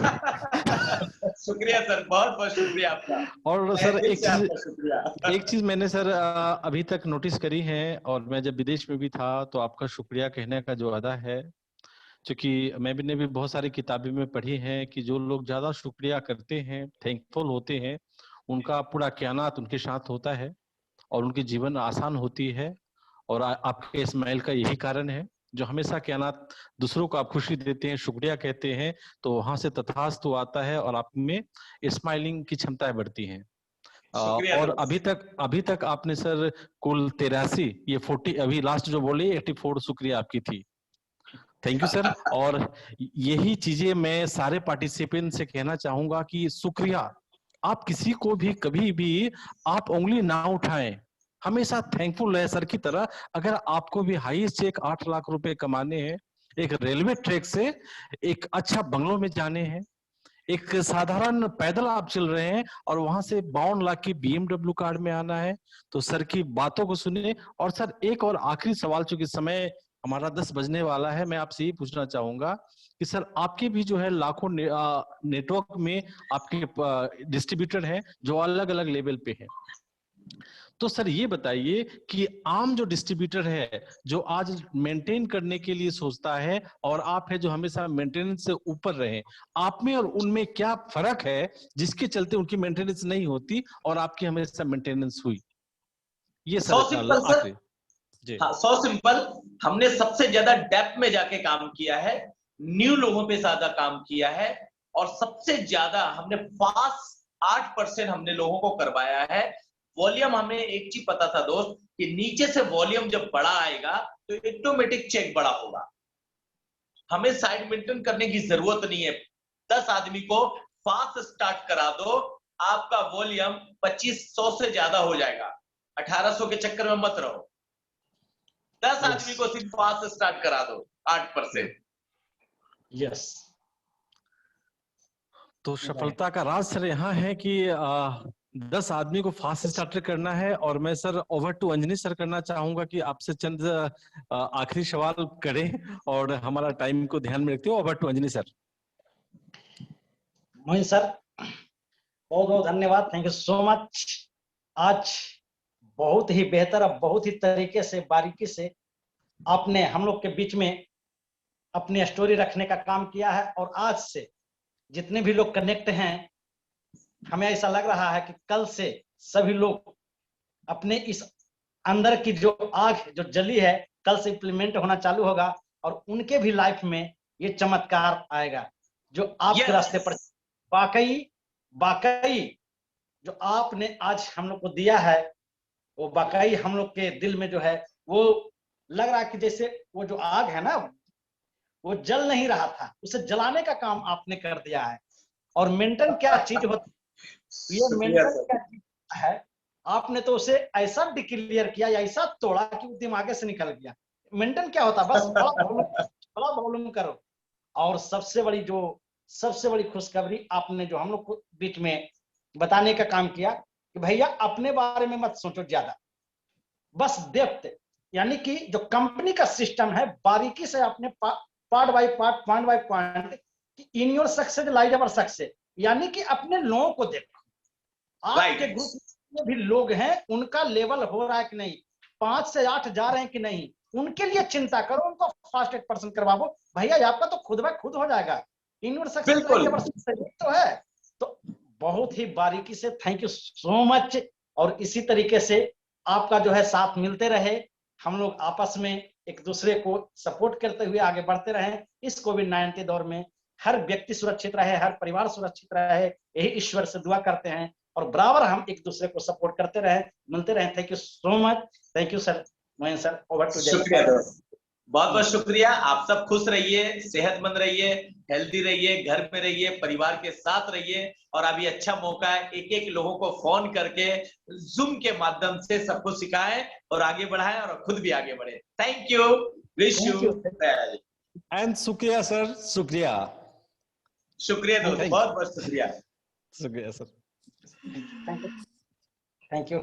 शुक्रिया सर, बहुत बहुत शुक्रिया आपका। और सर एक चीज मैंने सर अभी तक नोटिस करी है, और मैं जब विदेश में भी था तो आपका शुक्रिया कहने का जो अदा है, क्योंकि मैं भी ने भी बहुत सारी किताबें में पढ़ी है कि जो लोग ज्यादा शुक्रिया करते हैं, थैंकफुल होते हैं, उनका पूरा कायनात उनके साथ होता है और उनकी जीवन आसान होती है। और आपके इस्माइल का यही कारण है, जो हमेशा कायनात दूसरों को आप खुशी देते हैं, शुक्रिया कहते हैं, तो वहां से तथास्तु आता है और आप में स्माइलिंग की क्षमताएं बढ़ती हैं। और अभी तक आपने सर कुल 83, ये 40, अभी लास्ट जो बोली 84 शुक्रिया आपकी थी। Thank you sir. और यही चीजें मैं सारे पार्टिसिपेंट से कहना चाहूंगा कि शुक्रिया। आप किसी को भी कभी भी आप उंगली ना उठाएं, हमेशा थैंकफुल रहे सर की तरह। अगर आपको भी हाईएस्ट चेक 8 लाख रुपए कमाने हैं, एक रेलवे ट्रैक से एक अच्छा बंगलों में जाने हैं, एक साधारण पैदल आप चल रहे हैं और वहां से 52 लाख की BMW कार में आना है। तो सर की बातों को सुनिए। और सर एक और आखिरी सवाल, चूंकि समय हमारा 10 बजने वाला है, मैं आपसे ये पूछना चाहूंगा कि सर आपके भी जो है लाखों नेटवर्क में आपके डिस्ट्रीब्यूटर हैं जो अलग अलग लेवल पे हैं। तो सर ये बताइए कि आम जो डिस्ट्रीब्यूटर है जो आज मेंटेन करने के लिए सोचता है और आप है जो हमेशा मेंटेनेंस से ऊपर रहे, आप में और उनमें क्या फर्क है जिसके चलते उनकी मेंटेनेंस नहीं होती और आपकी हमेशा मेंटेनेंस हुई? ये सर 100 सिंपल सर। आखिरी जी। हाँ 100 सिंपल। हमने सबसे ज्यादा डेप्थ में जाके काम किया है, न्यू लोगों पे ज्यादा काम किया है, और सबसे ज्यादा हमने फास्ट 8% हमने लोगों को करवाया है। वॉल्यूम हमें एक चीज पता था दोस्त कि नीचे से वॉल्यूम जब बड़ा आएगा तो ऑटोमेटिक चेक बड़ा होगा, हमें साइड मेंटेन करने की जरूरत नहीं है। 10 आदमी को फास्ट स्टार्ट करा दो, आपका वॉल्यूम 2500 से ज्यादा हो जाएगा। 1800 के चक्कर में मत रहो। 10 आदमी को सिर्फ फास्ट स्टार्ट करा दो, 8%। यस। तो सफलता का राज सर यहाँ है कि 10 आदमी को फास्ट स्टार्टर करना है। और मैं sir over to Anjani sir करना चाहूंगा कि आपसे चंद आखिरी सवाल करें और हमारा टाइम को ध्यान में रखते हो। Over to Anjani sir. Mohit sir बहुत बहुत धन्यवाद, थैंक यू सो मच। आज बहुत ही बेहतर और बहुत ही तरीके से बारीकी से आपने हम लोग के बीच में अपनी स्टोरी रखने का काम किया है। और आज से जितने भी लोग कनेक्ट हैं, हमें ऐसा लग रहा है कि कल से सभी लोग अपने इस अंदर की जो आग जो जली है कल से इंप्लीमेंट होना चालू होगा और उनके भी लाइफ में ये चमत्कार आएगा जो आपके रास्ते पर वाकई जो आपने आज हम लोग को दिया है वो वाकई हम लोग के दिल में जो है वो लग रहा है कि जैसे वो जो आग है ना वो जल नहीं रहा था, उसे जलाने का काम आपने कर दिया है। और मेंटेन क्या चीज होती है, ये मेंटेन क्या चीज है, आपने तो उसे ऐसा डिक्लेयर किया या ऐसा तोड़ा कि वो दिमाग से निकल गया। मेंटेन क्या होता, बस बड़ा वॉल्यूम करो। और सबसे बड़ी खुशखबरी आपने जो हम लोग को बीच में बताने का काम किया कि भैया अपने बारे में मत सोचो ज्यादा, बस डेप्थ, यानी कि जो कंपनी का सिस्टम है बारीकी से अपने part by part, point by point, in your success lies our success, यानी कि अपने लोगों को देखो। आपके ग्रुप में भी लोग हैं, उनका लेवल हो रहा है कि नहीं, 5 से 8 जा रहे हैं कि नहीं, उनके लिए चिंता करो, उनको फास्ट 8% करवाओ। भैया आपका तो खुद ब खुद हो जाएगा। इन योर सक्सेस तो है। तो बहुत ही बारीकी से थैंक यू सो मच। और इसी तरीके से आपका जो है साथ मिलते रहे, हम लोग आपस में एक दूसरे को सपोर्ट करते हुए आगे बढ़ते रहें। इस कोविड-19 दौर में हर व्यक्ति सुरक्षित रहे, हर परिवार सुरक्षित रहे, यही ईश्वर से दुआ करते हैं। और बराबर हम एक दूसरे को सपोर्ट करते रहे, मिलते रहे। Thank you so much. Thank you sir. Mohan sir over to. शुक्रिया दोस्त, बहुत बहुत शुक्रिया। आप सब खुश रहिए, सेहतमंद रहिए, हेल्दी रहिए, घर में रहिए, परिवार के साथ रहिए। और अभी अच्छा मौका है, एक एक लोगों को फोन करके जूम के माध्यम से सबको सिखाएं और आगे बढ़ाएं और खुद भी आगे बढ़े। Thank you, wish you and शुक्रिया सर, शुक्रिया दोस्त, बहुत बहुत शुक्रिया। शुक्रिया सर। Thank you.